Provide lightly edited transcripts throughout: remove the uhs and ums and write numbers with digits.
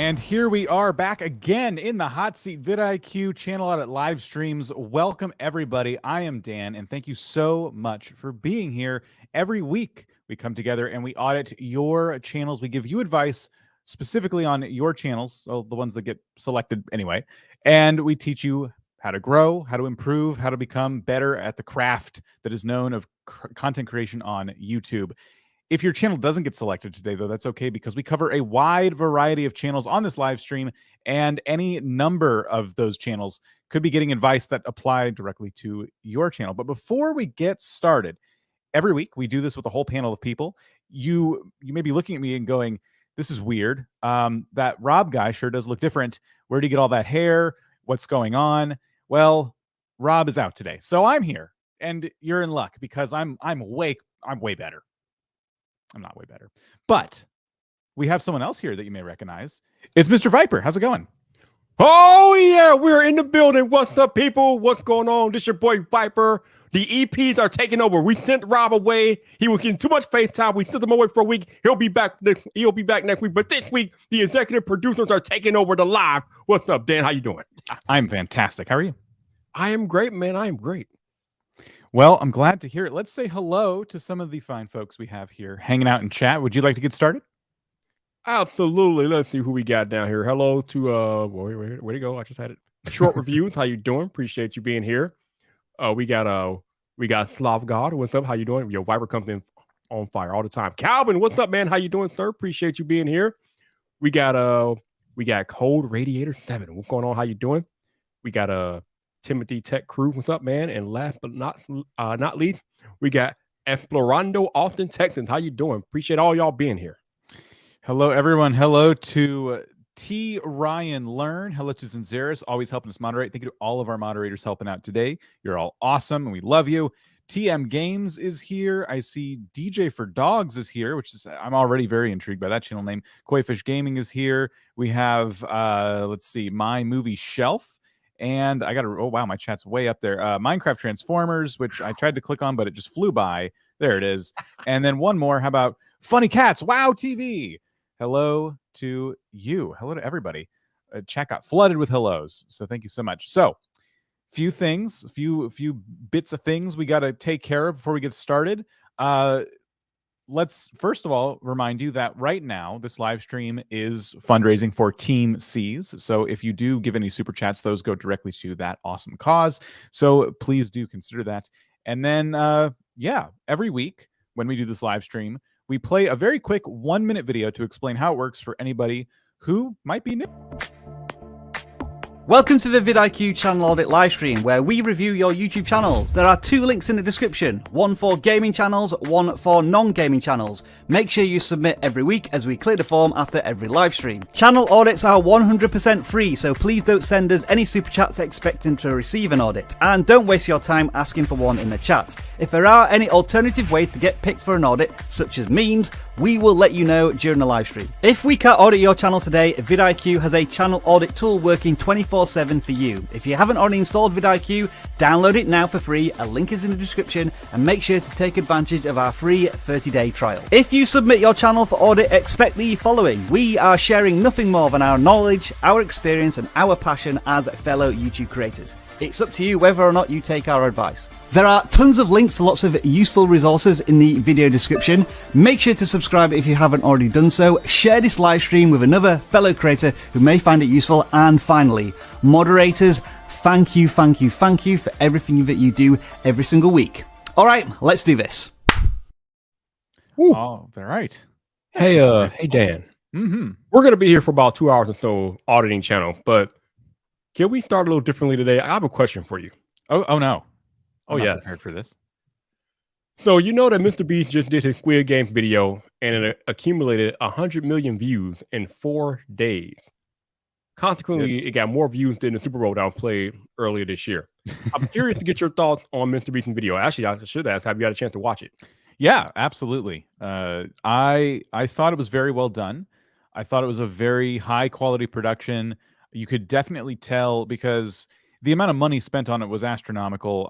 And here we are back again in the hot seat vidIQ channel audit live streams. Welcome everybody. I am Dan, and thank you so much for being here. Every week we come together and we audit your channels. We give you advice specifically on your channels, so the ones that get selected anyway. And we teach you how to grow, how to improve, how to become better at the craft that is known of content creation on YouTube. If your channel doesn't get selected today, though, that's okay, because we cover a wide variety of channels on this live stream, and any number of those channels could be getting advice that apply directly to your channel. But before we get started, every week we do this with a whole panel of people. You may be looking at me and going, this is weird. That Rob guy sure does look different. Where did he get all that hair? What's going on? Well, Rob is out today, so I'm here, and you're in luck because I'm way better. I'm not way better, but we have someone else here that you may recognize. It's Mr. Viper. How's it going? Oh, yeah, we're in the building. What's up, people? What's going on? This is your boy Viper. The EPs are taking over. We sent Rob away. He was getting too much face time. We sent him away for a week. He'll be back next week. But this week, the executive producers are taking over the live. What's up, Dan? How you doing? I'm fantastic. How are you? I am great, man. I am great. Well, I'm glad to hear it. Let's say hello to some of the fine folks we have here hanging out in chat. Would you like to get started? Absolutely. Let's see who we got down here. Hello to where'd he go? I just had it. Short reviews. How you doing? Appreciate you being here. We got Slav God. What's up? How you doing? Your Viper comes in on fire all the time. Calvin, what's up, man? How you doing, sir? Appreciate you being here. We got Cold Radiator 7. What's going on? How you doing? We got Timothy Tech Crew. What's up, man? And last but not least, we got Explorando Austin, Texas. How you doing? Appreciate all y'all being here. Hello, everyone. Hello to T. Ryan Learn. Hello to Zinzeris, always helping us moderate. Thank you to all of our moderators helping out today. You're all awesome, and we love you. TM Games is here. I see DJ for Dogs is here, which is, I'm already very intrigued by that channel name. Koifish Gaming is here. We have, let's see, My Movie Shelf. And I got to, oh, wow, my chat's way up there. Minecraft Transformers, which I tried to click on, but it just flew by. There it is. And then one more. How about Funny Cats? Wow TV. Hello to you. Hello to everybody. Chat got flooded with hellos. So thank you so much. So few bits of things we got to take care of before we get started. Let's first of all remind you that right now this live stream is fundraising for Team C's. So if you do give any super chats, those go directly to that awesome cause. So please do consider that. And then, yeah, every week when we do this live stream, we play a very quick 1-minute video to explain how it works for anybody who might be new. Welcome to the vidIQ channel audit livestream, where we review your YouTube channels. There are 2 links in the description, one for gaming channels, one for non-gaming channels. Make sure you submit every week as we clear the form after every livestream. Channel audits are 100% free, so please don't send us any super chats expecting to receive an audit. And don't waste your time asking for one in the chat. If there are any alternative ways to get picked for an audit, such as memes, we will let you know during the livestream. If we can't audit your channel today, vidIQ has a channel audit tool working 24/7 for you. If you haven't already installed vidIQ, download it now for free. A link is in the description, and make sure to take advantage of our free 30-day trial. If you submit your channel for audit, expect the following. We are sharing nothing more than our knowledge, our experience, and our passion as fellow YouTube creators. It's up to you whether or not you take our advice. There are tons of links to lots of useful resources in the video description. Make sure to subscribe if you haven't already done so. Share this live stream with another fellow creator who may find it useful. And finally, moderators, thank you for everything that you do every single week. All right, let's do this. Ooh. All right. Hey, hey Dan. Mm-hmm. We're gonna be here for about 2 hours or so auditing channel, but can we start a little differently today? I have a question for you. Oh no. I'm not prepared for this. So you know that MrBeast just did his Squid Game video and it accumulated 100 million views in 4 days. Consequently, it got more views than the Super Bowl that I played earlier this year. I'm curious to get your thoughts on MrBeast's video. Actually, I should ask, have you got a chance to watch it? Yeah, absolutely. I thought it was very well done. I thought it was a very high quality production. You could definitely tell because the amount of money spent on it was astronomical.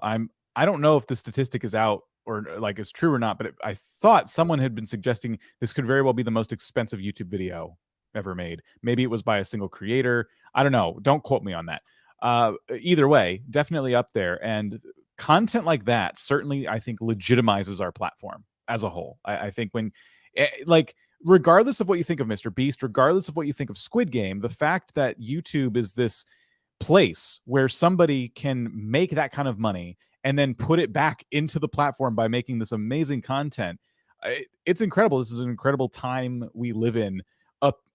I don't know if the statistic is out or like is true or not, but I thought someone had been suggesting this could very well be the most expensive YouTube video ever made. Maybe it was by a single creator. I don't know. Don't quote me on that. Either way, definitely up there. And content like that certainly, I think, legitimizes our platform as a whole. I think when, like, regardless of what you think of MrBeast, regardless of what you think of Squid Game, the fact that YouTube is this place where somebody can make that kind of money and then put it back into the platform by making this amazing content, it's incredible. This is an incredible time we live in.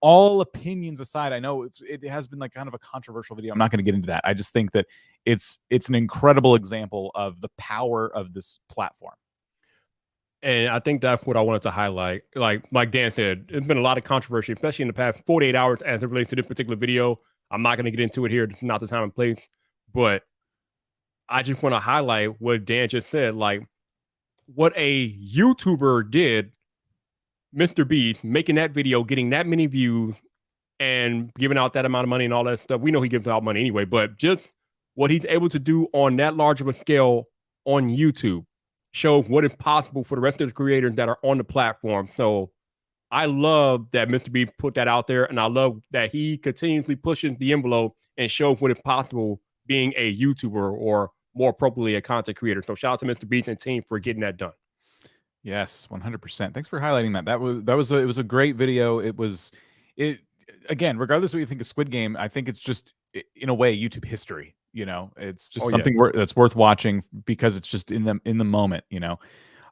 All opinions aside, I know it has been like kind of a controversial video. I'm not going to get into that. I just think that it's an incredible example of the power of this platform. And I think that's what I wanted to highlight. Like Dan said, there's been a lot of controversy, especially in the past 48 hours as it relates to this particular video. I'm not going to get into it here. This is not the time and place. But I just want to highlight what Dan just said. Like, what a YouTuber did, MrBeast, making that video, getting that many views, and giving out that amount of money and all that stuff. We know he gives out money anyway, but just what he's able to do on that large of a scale on YouTube shows what is possible for the rest of the creators that are on the platform. So I love that MrBeast put that out there, and I love that he continuously pushes the envelope and shows what is possible being a YouTuber, or more appropriately, a content creator. So shout out to MrBeast and team for getting that done. Yes, 100%. Thanks for highlighting that. It was a great video. It again, regardless of what you think of Squid Game, I think it's just, in a way, YouTube history. You know, it's just something that's worth watching because it's just in the moment. You know.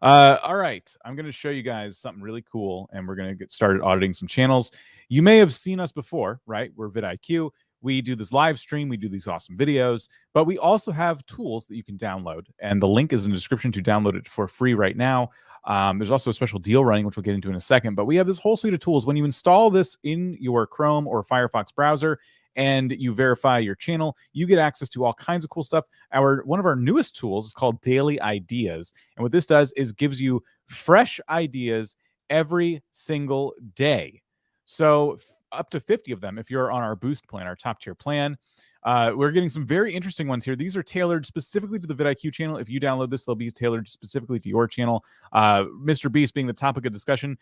All right, I'm going to show you guys something really cool, and we're going to get started auditing some channels. You may have seen us before, right? We're vidIQ. We do this live stream. We do these awesome videos, but we also have tools that you can download, and the link is in the description to download it for free right now. There's also a special deal running, which we'll get into in a second, but we have this whole suite of tools. When you install this in your Chrome or Firefox browser and you verify your channel, you get access to all kinds of cool stuff. One of our newest tools is called Daily Ideas. And what this does is gives you fresh ideas every single day. So up to 50 of them if you're on our Boost plan, our top tier plan. We're getting some very interesting ones here. These are tailored specifically to the vidIQ channel. If you download this, they'll be tailored specifically to your channel. MrBeast being the topic of discussion.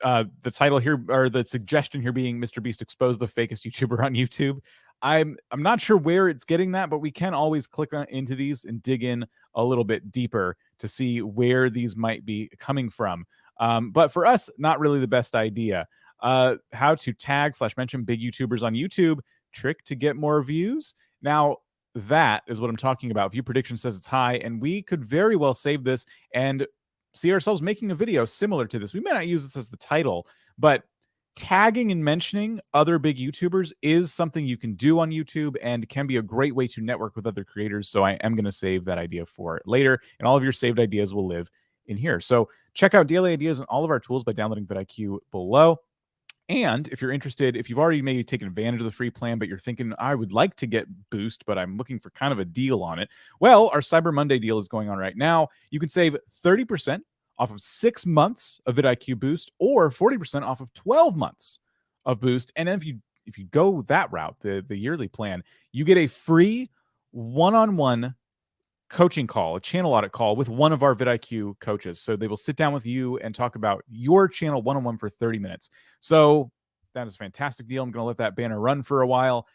The title here, or the suggestion here, being MrBeast expose the fakest YouTuber on YouTube. I'm not sure where it's getting that, but we can always click into these and dig in a little bit deeper to see where these might be coming from. But for us, not really the best idea. How to tag / mention big YouTubers on YouTube. Trick to get more views. Now, that is what I'm talking about. View prediction says it's high, and we could very well save this and see ourselves making a video similar to this. We may not use this as the title, but tagging and mentioning other big YouTubers is something you can do on YouTube and can be a great way to network with other creators. So I am going to save that idea for later, and all of your saved ideas will live in here. So check out Daily Ideas and all of our tools by downloading vidIQ below. And if you're interested, if you've already maybe taken advantage of the free plan, but you're thinking, I would like to get Boost, but I'm looking for kind of a deal on it. Well, our Cyber Monday deal is going on right now. You can save 30% off of 6 months of vidIQ Boost, or 40% off of 12 months of Boost. And then if you go that route, the yearly plan, you get a free one-on-one coaching call, a channel audit call with one of our vidIQ coaches. So they will sit down with you and talk about your channel one-on-one for 30 minutes. So that is a fantastic deal. I'm going to let that banner run for a while.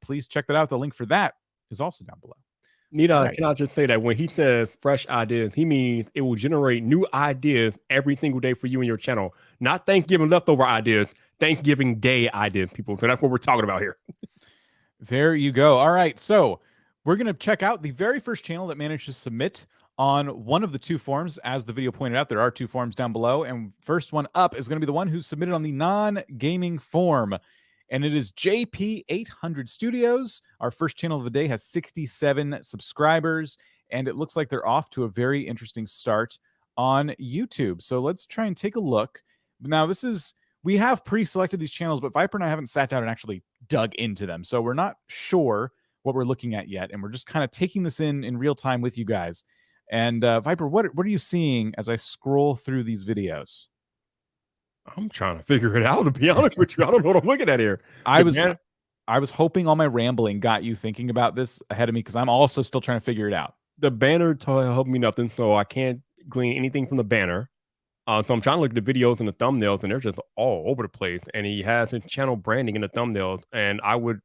Please check that out. The link for that is also down below. Nita, right. Can I just say that when he says fresh ideas, he means it will generate new ideas every single day for you and your channel. Not Thanksgiving leftover ideas, Thanksgiving Day ideas, people. So that's what we're talking about here. There you go. All right. So we're going to check out the very first channel that managed to submit on one of the two forms. As the video pointed out, there are two forms down below. And first one up is going to be the one who submitted on the non-gaming form. And it is JP800 Studios. Our first channel of the day has 67 subscribers. And it looks like they're off to a very interesting start on YouTube. So let's try and take a look. Now, we have pre-selected these channels, but Viper and I haven't sat down and actually dug into them. So we're not sure what we're looking at yet, and we're just kind of taking this in real time with you guys. And Viper, what are you seeing as I scroll through these videos? I'm trying to figure it out, to be honest with you. I don't know what I'm looking at here. I was hoping all my rambling got you thinking about this ahead of me, because I'm also still trying to figure it out. The banner helped me nothing, so I can't glean anything from the banner. So I'm trying to look at the videos and the thumbnails, and they're just all over the place. And he has his channel branding in the thumbnails, and I would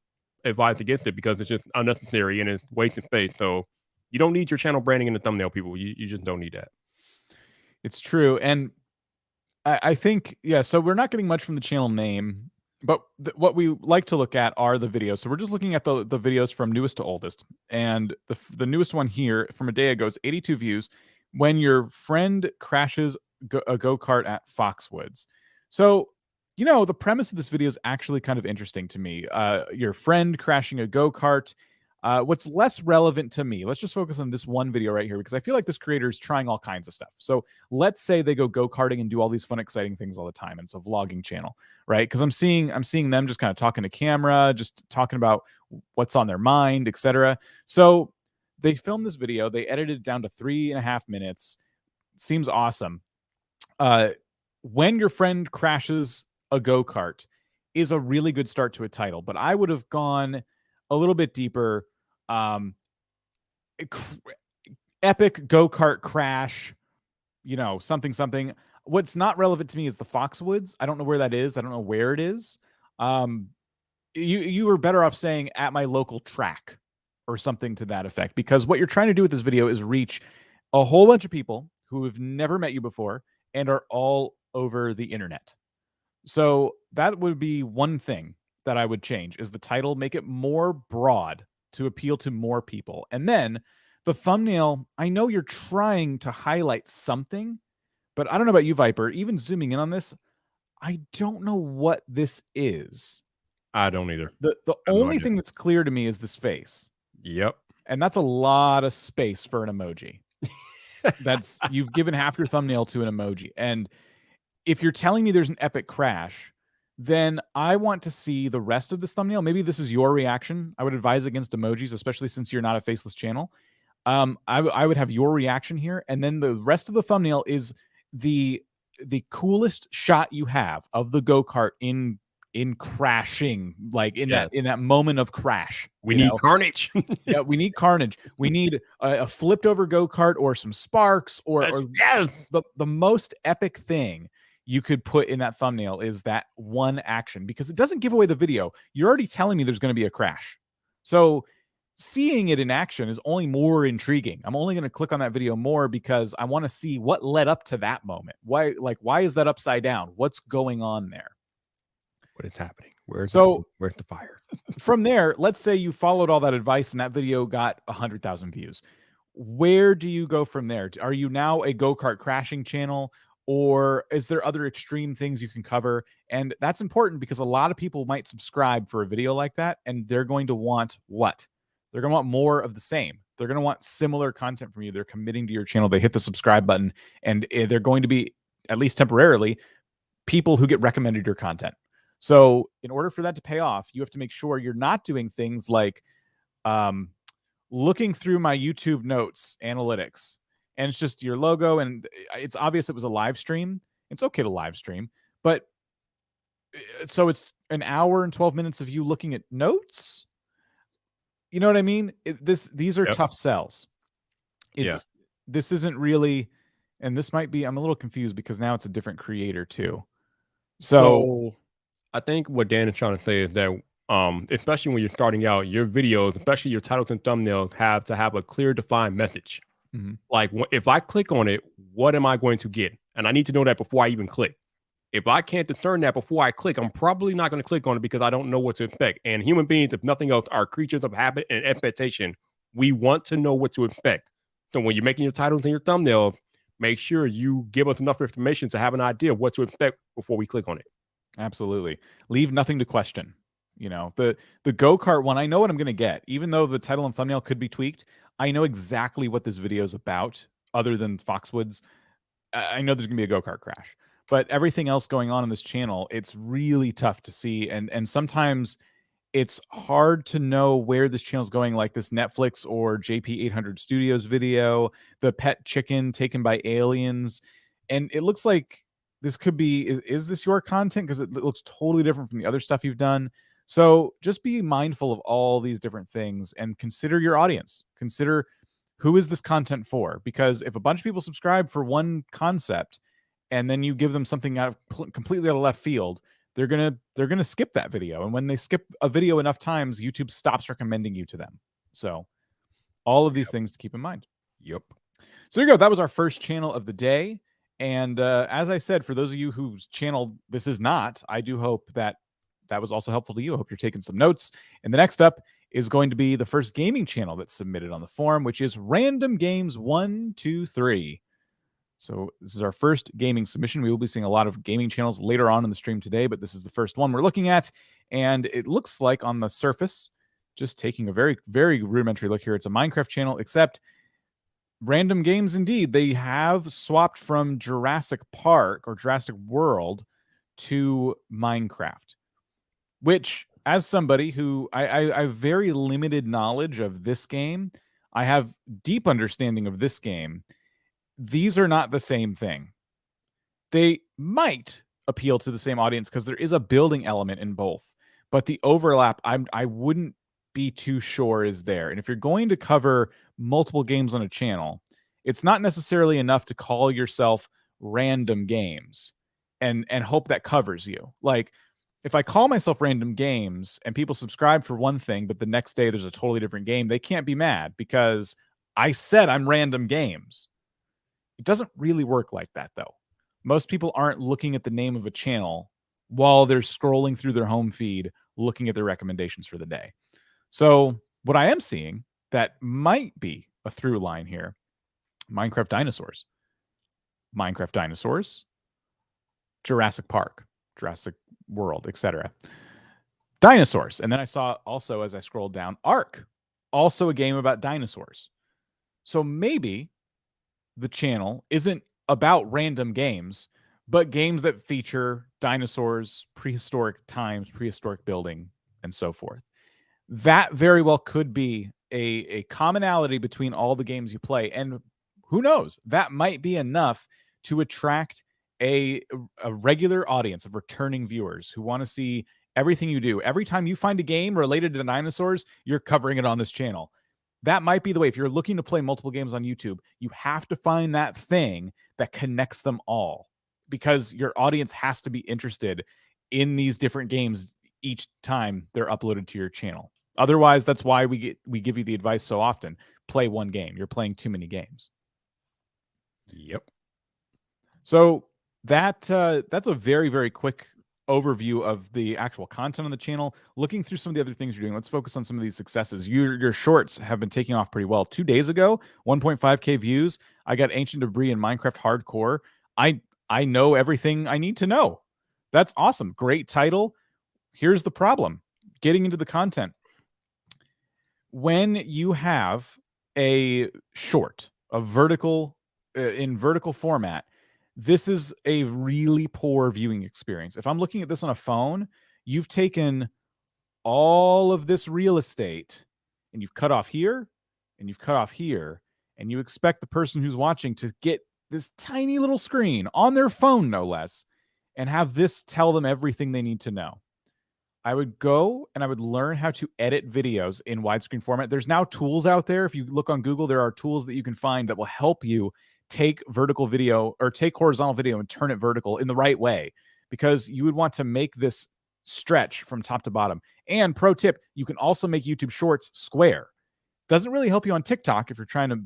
advise against it because it's just unnecessary and it's wasting space. So you don't need your channel branding in the thumbnail, people. You just don't need that. It's true. And I think, yeah, so we're not getting much from the channel name, but what we like to look at are the videos. So we're just looking at the videos from newest to oldest. And the newest one here from a day ago is 82 views. When your friend crashes a go-kart at Foxwoods. So, you know, the premise of this video is actually kind of interesting to me. Your friend crashing a go-kart. What's less relevant to me, let's just focus on this one video right here, because I feel like this creator is trying all kinds of stuff. So let's say they go karting and do all these fun, exciting things all the time. And it's a vlogging channel, right? Because I'm seeing them just kind of talking to camera, just talking about what's on their mind, etc. So they filmed this video, they edited it down to 3.5 minutes. Seems awesome. When your friend crashes a go-kart is a really good start to a title, but I would have gone a little bit deeper. Epic go-kart crash, you know, something. What's not relevant to me is the Foxwoods. I don't know where that is. I don't know where it is. You were better off saying at my local track or something to that effect, because what you're trying to do with this video is reach a whole bunch of people who have never met you before and are all over the internet. So that would be one thing that I would change, is the title, make it more broad to appeal to more people. And then the thumbnail, I know you're trying to highlight something, but I don't know about you, Viper, even zooming in on this, I don't know what this is. I don't either. The only thing that's clear to me is this face. Yep. And that's a lot of space for an emoji. You've given half your thumbnail to an emoji. And if you're telling me there's an epic crash, then I want to see the rest of this thumbnail. Maybe this is your reaction. I would advise against emojis, especially since you're not a faceless channel. I would have your reaction here. And then the rest of the thumbnail is the coolest shot you have of the go-kart in crashing, like in that moment of crash. We need carnage. Yeah, we need carnage. We need a flipped over go-kart or some sparks or the most epic thing you could put in that thumbnail is that one action, because it doesn't give away the video. You're already telling me there's going to be a crash. So seeing it in action is only more intriguing. I'm only going to click on that video more because I want to see what led up to that moment. Why is that upside down? What's going on there? What is happening? Where's the fire? From there, let's say you followed all that advice and that video got 100,000 views. Where do you go from there? Are you now a go-kart crashing channel? Or is there other extreme things you can cover? And that's important because a lot of people might subscribe for a video like that, and they're going to want what? They're going to want more of the same. They're going to want similar content from you. They're committing to your channel. They hit the subscribe button, and they're going to be, at least temporarily, people who get recommended your content. So in order for that to pay off, you have to make sure you're not doing things like looking through my YouTube notes analytics, and it's just your logo, and it's obvious it was a live stream. It's okay to live stream, but so it's an hour and 12 minutes of you looking at notes. You know what I mean? These are tough sells. This isn't really, and this might be, I'm a little confused because now it's a different creator too. So I think what Dan is trying to say is that especially when you're starting out, your videos, especially your titles and thumbnails, have to have a clear, defined message. Mm-hmm. Like if I click on it, what am I going to get? And I need to know that before I even click. If I can't discern that before I click, I'm probably not going to click on it because I don't know what to expect. And human beings, if nothing else, are creatures of habit and expectation. We want to know what to expect. So when you're making your titles and your thumbnails, make sure you give us enough information to have an idea of what to expect before we click on it. Absolutely. Leave nothing to question. You know, the go-kart one, I know what I'm going to get. Even though the title and thumbnail could be tweaked, I know exactly what this video is about, other than Foxwoods. I know there's going to be a go-kart crash. But everything else going on this channel, it's really tough to see. And sometimes it's hard to know where this channel's going, like this Netflix or JP 800 Studios video, the pet chicken taken by aliens. And it looks like this could be, is this your content? Because it looks totally different from the other stuff you've done. So just be mindful of all these different things and consider your audience. Consider who is this content for? Because if a bunch of people subscribe for one concept and then you give them something completely out of left field, they're gonna skip that video. And when they skip a video enough times, YouTube stops recommending you to them. So all of these things to keep in mind. Yep. So there you go. That was our first channel of the day. And as I said, for those of you whose channel this is not, I do hope that was also helpful to you. I hope you're taking some notes. And the next up is going to be the first gaming channel that's submitted on the forum, which is RandomGames123. So this is our first gaming submission. We will be seeing a lot of gaming channels later on in the stream today, but this is the first one we're looking at. And it looks like on the surface, just taking a very, very rudimentary look here, it's a Minecraft channel, except Random Games, indeed, they have swapped from Jurassic Park or Jurassic World to Minecraft, which, as somebody who I have very limited knowledge of this game, I have deep understanding of this game. These are not the same thing. They might appeal to the same audience because there is a building element in both, but the overlap, I wouldn't be too sure is there. And if you're going to cover multiple games on a channel, it's not necessarily enough to call yourself Random Games and hope that covers you. Like, if I call myself Random Games and people subscribe for one thing, but the next day there's a totally different game, they can't be mad because I said I'm Random Games. It doesn't really work like that, though. Most people aren't looking at the name of a channel while they're scrolling through their home feed, looking at their recommendations for the day. So what I am seeing that might be a through line here, Minecraft Dinosaurs, Jurassic Park, Jurassic World, etc. Dinosaurs. And then I saw also, as I scrolled down, Ark, also a game about dinosaurs. So maybe the channel isn't about random games, but games that feature dinosaurs, prehistoric times, prehistoric building, and so forth. That very well could be a commonality between all the games you play. And who knows, that might be enough to attract a regular audience of returning viewers who want to see everything you do. Every time you find a game related to dinosaurs, you're covering it on this channel. That might be the way. If you're looking to play multiple games on YouTube, you have to find that thing that connects them all, because your audience has to be interested in these different games each time they're uploaded to your channel. Otherwise, that's why we give you the advice so often. Play one game. You're playing too many games. Yep. So that's a very, very quick overview of the actual content on the channel. Looking through some of the other things you're doing, let's focus on some of these successes. Your shorts have been taking off pretty well. 2 days ago, 1.5K views. I got Ancient Debris and Minecraft Hardcore. I know everything I need to know. That's awesome. Great title. Here's the problem. Getting into the content. When you have a short, a vertical, in vertical format, this is a really poor viewing experience. If I'm looking at this on a phone, you've taken all of this real estate and you've cut off here and you've cut off here, and you expect the person who's watching to get this tiny little screen on their phone, no less, and have this tell them everything they need to know. I would go and I would learn how to edit videos in widescreen format. There's now tools out there. If you look on Google, there are tools that you can find that will help you take vertical video or take horizontal video and turn it vertical in the right way, because you would want to make this stretch from top to bottom. And pro tip, you can also make YouTube Shorts square. Doesn't really help you on TikTok if you're trying to,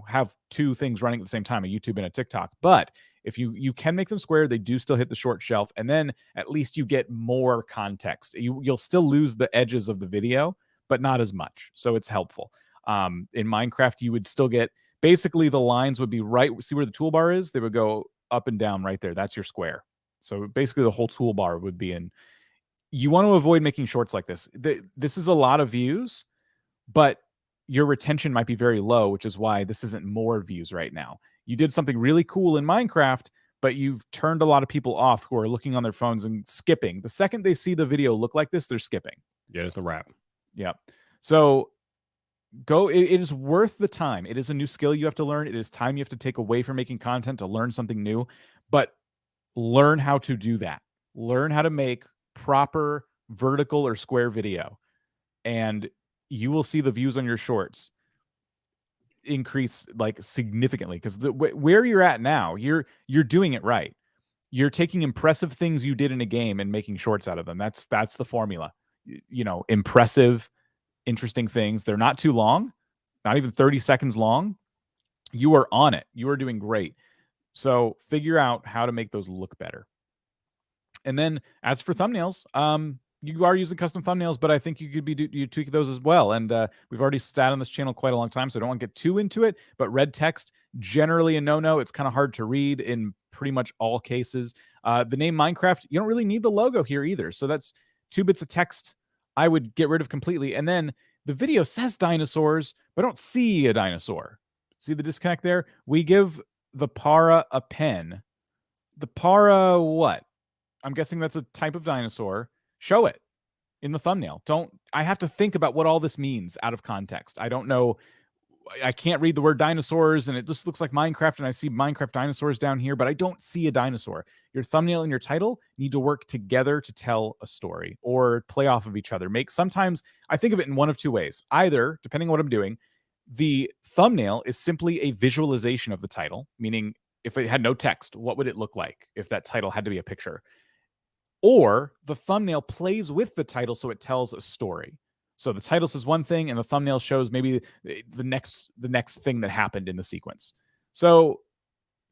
have two things running at the same time, a YouTube and a TikTok. But if you can make them square, they do still hit the short shelf, and then at least you get more context. You'll still lose the edges of the video, but not as much. So it's helpful. In Minecraft, you would still get, basically the lines would be right. See where the toolbar is? They would go up and down right there. That's your square. So basically the whole toolbar would be in. You want to avoid making shorts like this. This is a lot of views, but your retention might be very low, which is why this isn't more views right now. You did something really cool in Minecraft, but you've turned a lot of people off who are looking on their phones and skipping. The second they see the video look like this, they're skipping. Yeah, it's a wrap. Yeah. So it is worth the time. It is a new skill you have to learn. It is time you have to take away from making content to learn something new, but learn how to do that. Learn how to make proper vertical or square video, and you will see the views on your shorts increase like significantly, because where you're at now, you're doing it right. You're taking impressive things you did in a game and making shorts out of them. That's the formula. You know, impressive, interesting things. They're not too long, not even 30 seconds long. You are on it. You are doing great. So figure out how to make those look better. And then as for thumbnails, you are using custom thumbnails, but I think you could be you tweak those as well. And we've already sat on this channel quite a long time, so I don't want to get too into it. But red text, generally a no-no. It's kind of hard to read in pretty much all cases. The name Minecraft, you don't really need the logo here either. So that's 2 bits of text I would get rid of completely. And then the video says dinosaurs, but I don't see a dinosaur. See the disconnect there? We give the para a pen. The para what? I'm guessing that's a type of dinosaur. Show it in the thumbnail. I have to think about what all this means out of context. I don't know. I can't read the word dinosaurs, and it just looks like Minecraft, and I see Minecraft dinosaurs down here, but I don't see a dinosaur. Your thumbnail and your title need to work together to tell a story or play off of each other. Sometimes I think of it in one of 2 ways. Either, depending on what I'm doing, the thumbnail is simply a visualization of the title, meaning if it had no text, what would it look like if that title had to be a picture? Or the thumbnail plays with the title, so it tells a story. So the title says one thing, and the thumbnail shows maybe the next thing that happened in the sequence. So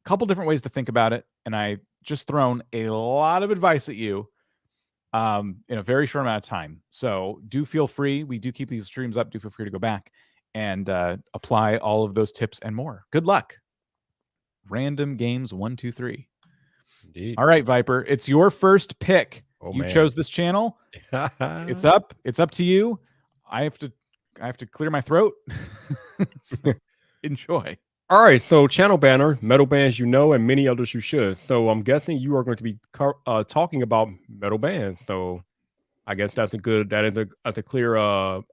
a couple different ways to think about it, and I just thrown a lot of advice at you in a very short amount of time. So do feel free. We do keep these streams up. Do feel free to go back and apply all of those tips and more. Good luck. RandomGames123. Indeed. All right, Viper, it's your first pick. You chose this channel. It's up to you. I have to clear my throat. So, enjoy. All right, so channel banner, metal bands you know, and many others you should. So I'm guessing you are going to be talking about metal bands. So I guess that's a clear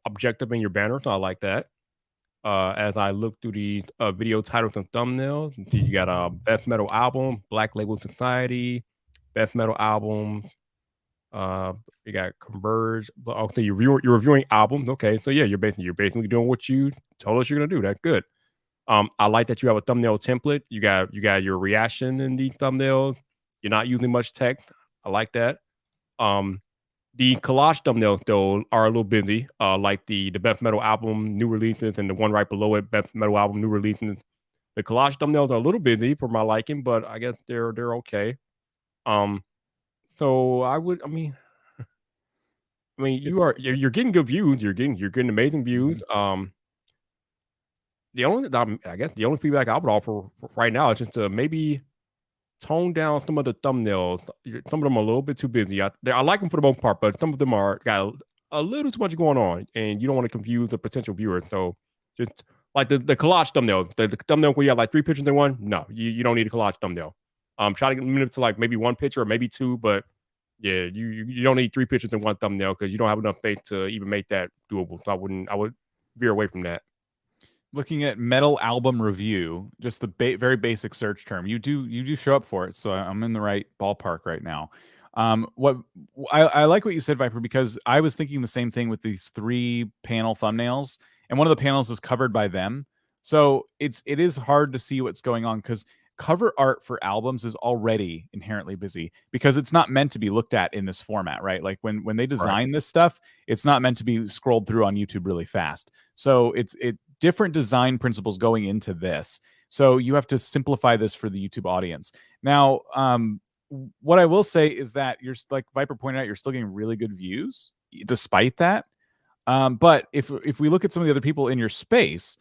objective in your banner. So I like that. As I look through the video titles and thumbnails, you got Best Metal Album, Black Label Society, Best Metal Album. You got Converge. Okay, you're reviewing albums. Okay, so yeah, you're basically doing what you told us you're gonna do. That's good. I like that you have a thumbnail template. You got your reaction in the thumbnails. You're not using much text. I like that. The collage thumbnails, though, are a little busy, like the Best Metal Album new releases and the one right below it, Best Metal Album new releases. The collage thumbnails are a little busy for my liking, but I guess they're okay. So I mean, you're getting good views. You're getting amazing views. The only feedback I would offer right now is just to maybe tone down some of the thumbnails. Some of them are a little bit too busy. I like them for the most part, but some of them got a little too much going on, and you don't want to confuse the potential viewer. So just like the collage thumbnail, the thumbnail where you have like 3 pictures in one. No, you don't need a collage thumbnail. Try to limit it to like maybe 1 picture or maybe 2, but yeah, you don't need 3 pictures in one thumbnail because you don't have enough space to even make that doable. So I would veer away from that. Looking at metal album review, just the very basic search term, you do show up for it, so I'm in the right ballpark right now. What I like what you said, Viper, because I was thinking the same thing with these 3 panel thumbnails, and one of the panels is covered by them, so it is hard to see what's going on because cover art for albums is already inherently busy because it's not meant to be looked at in this format, right? Like when they design this stuff, it's not meant to be scrolled through on YouTube really fast. So it's different design principles going into this. So you have to simplify this for the YouTube audience. Now, what I will say is that you're, like Viper pointed out, you're still getting really good views despite that. But if we look at some of the other people in your space,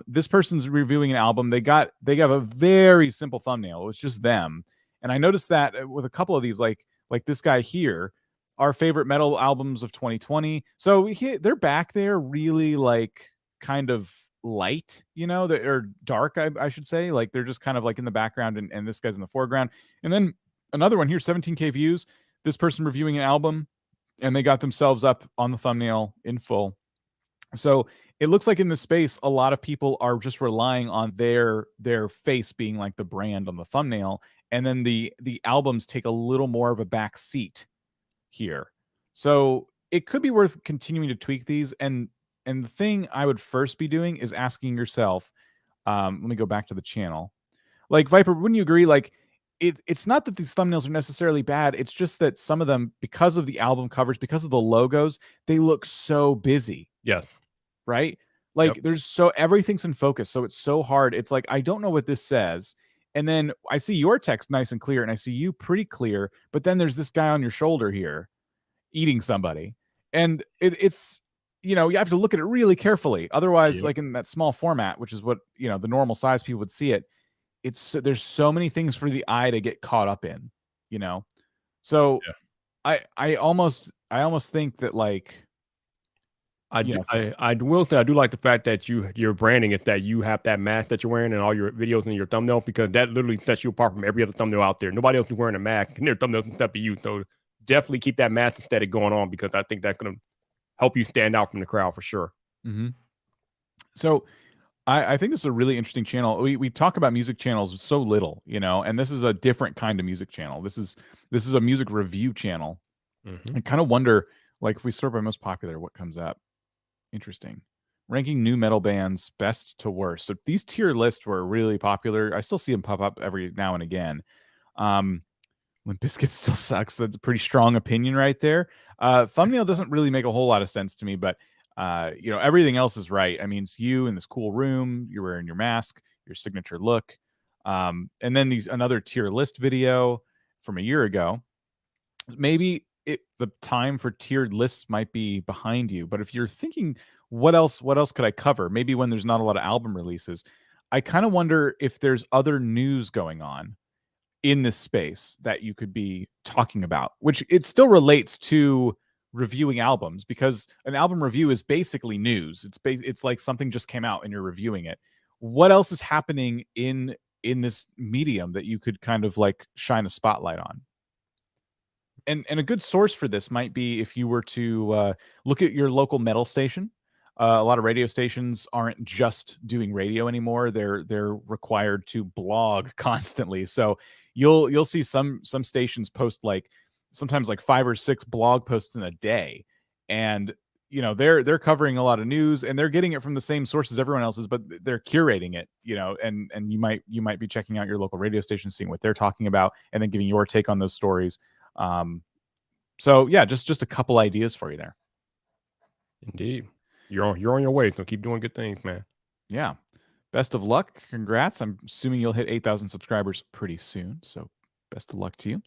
this person's reviewing an album. They got a very simple thumbnail. It was just them. And I noticed that with a couple of these, like this guy here, our favorite metal albums of 2020. So they're back there really like kind of light, or dark, I should say. Like they're just kind of like in the background and this guy's in the foreground. And then another one here, 17K views. This person reviewing an album and they got themselves up on the thumbnail in full. So it looks like in this space, a lot of people are just relying on their face being like the brand on the thumbnail. And then the albums take a little more of a back seat here. So it could be worth continuing to tweak these and And the thing I would first be doing is asking yourself, let me go back to the channel. Like, Viper, wouldn't you agree? Like, it's not that these thumbnails are necessarily bad. It's just that some of them, because of the album covers, because of the logos, they look so busy. Yes. Right? Like, everything's in focus. So it's so hard. It's like, I don't know what this says. And then I see your text nice and clear, and I see you pretty clear. But then there's this guy on your shoulder here eating somebody. And it's, you have to look at it really carefully. Otherwise, like in that small format, which is what, the normal size people would see it, there's so many things for the eye to get caught up in, So I almost think that, like, I will say I do like the fact that your branding is that you have that mask that you're wearing in all your videos and your thumbnail, because that literally sets you apart from every other thumbnail out there. Nobody else is wearing a mask and their thumbnails except for you. So definitely keep that mask aesthetic going on, because I think that's going to help you stand out from the crowd for sure. Mm-hmm. So I think this is a really interesting channel. We talk about music channels so little, and this is a different kind of music channel. This is a music review channel. Mm-hmm. I kind of wonder, like, if we sort by most popular, what comes up? Interesting. Ranking new metal bands best to worst. So these tier lists were really popular. I still see them pop up every now and again. Limp Bizkit still sucks. That's a pretty strong opinion right there. Thumbnail doesn't really make a whole lot of sense to me, but everything else is right. I mean, it's you in this cool room, you're wearing your mask, your signature look. And then another tier list video from a year ago. Maybe the time for tiered lists might be behind you, but if you're thinking, what else could I cover? Maybe when there's not a lot of album releases, I kind of wonder if there's other news going on in this space that you could be talking about, which it still relates to reviewing albums, because an album review is basically news. It's like something just came out and you're reviewing it. What else is happening in this medium that you could kind of like shine a spotlight on? And a good source for this might be if you were to look at your local metal station. A lot of radio stations aren't just doing radio anymore. They're required to blog constantly. So you'll see some stations post sometimes 5 or 6 blog posts in a day, and they're covering a lot of news, and they're getting it from the same sources everyone else is, but they're curating it. And you might be checking out your local radio station, seeing what they're talking about, and then giving your take on those stories. So yeah, just a couple ideas for you there. Indeed. You're on your way, so keep doing good things, man. Yeah. Best of luck. Congrats. I'm assuming you'll hit 8,000 subscribers pretty soon, so best of luck to you.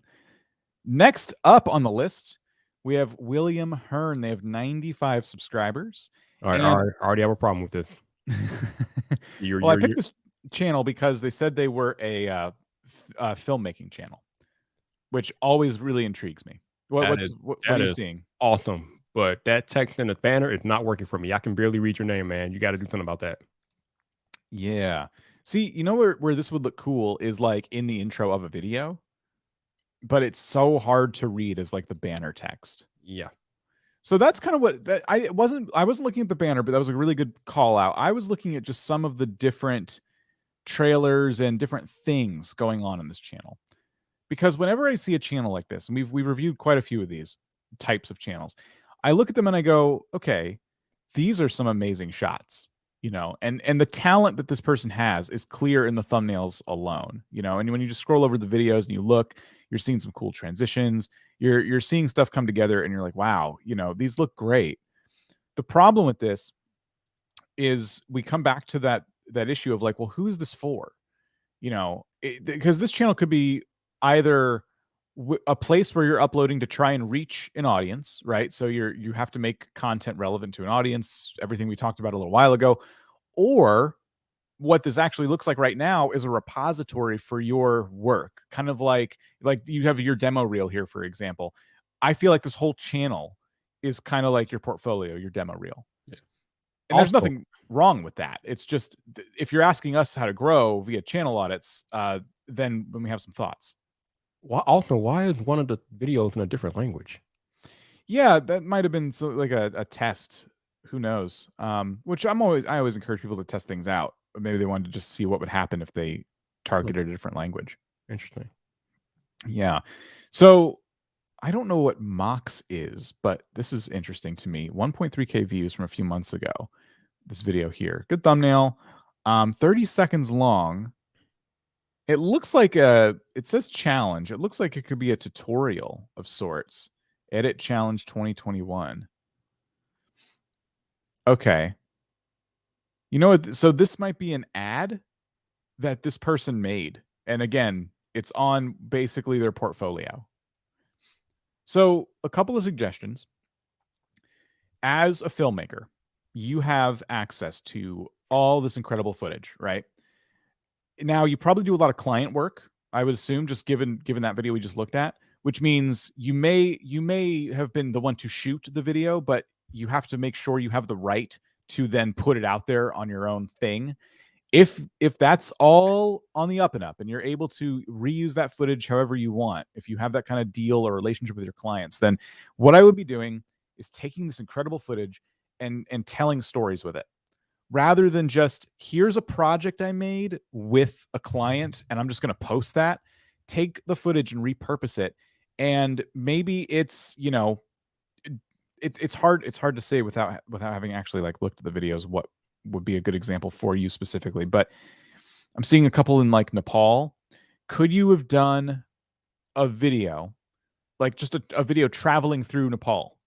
Next up on the list, we have William Hearn. They have 95 subscribers. All right, I already have a problem with this. I picked this channel because they said they were a filmmaking channel, which always really intrigues me. What are you seeing? Awesome. But that text in the banner is not working for me. I can barely read your name, man. You got to do something about that. Yeah. See, where this would look cool is like in the intro of a video, but it's so hard to read as like the banner text. Yeah. So that's kind of what I wasn't looking at the banner, but that was a really good call out. I was looking at just some of the different trailers and different things going on in this channel. Because whenever I see a channel like this, and we've reviewed quite a few of these types of channels, I look at them and I go, okay, these are some amazing shots, and the talent that this person has is clear in the thumbnails alone, and when you just scroll over the videos and you look, you're seeing some cool transitions, you're seeing stuff come together, and you're like, wow, these look great. The problem with this is we come back to that issue of like, well, who's this for? Because this channel could be either a place where you're uploading to try and reach an audience, right? So you have to make content relevant to an audience, everything we talked about a little while ago. Or what this actually looks like right now is a repository for your work, kind of like you have your demo reel here, for example. I feel like this whole channel is kind of like your portfolio, your demo reel. Yeah. And there's nothing wrong with that. It's just, if you're asking us how to grow via channel audits, then we have some thoughts. Why is one of the videos in a different language? Yeah, that might have been like a test. Who knows? Which I always encourage people to test things out. Maybe they wanted to just see what would happen if they targeted a different language. Interesting. Yeah. So I don't know what Mox is, but this is interesting to me. 1.3K views from a few months ago. This video here. Good thumbnail. 30 seconds long. It looks like it says challenge. It looks like it could be a tutorial of sorts. Edit challenge 2021. Okay. You know what? So this might be an ad that this person made. And again, it's on basically their portfolio. So a couple of suggestions. As a filmmaker, you have access to all this incredible footage, right? Now, you probably do a lot of client work, I would assume, just given that video we just looked at, which means you may have been the one to shoot the video, but you have to make sure you have the right to then put it out there on your own thing. If that's all on the up and up and you're able to reuse that footage however you want, if you have that kind of deal or relationship with your clients, then what I would be doing is taking this incredible footage and telling stories with it. Rather than just, here's a project I made with a client and I'm just going to post that, take the footage and repurpose it. And maybe it's, you know, it's hard to say without having actually like looked at the videos what would be a good example for you specifically. But I'm seeing a couple in like Nepal. Could you have done a video, like just a video traveling through Nepal,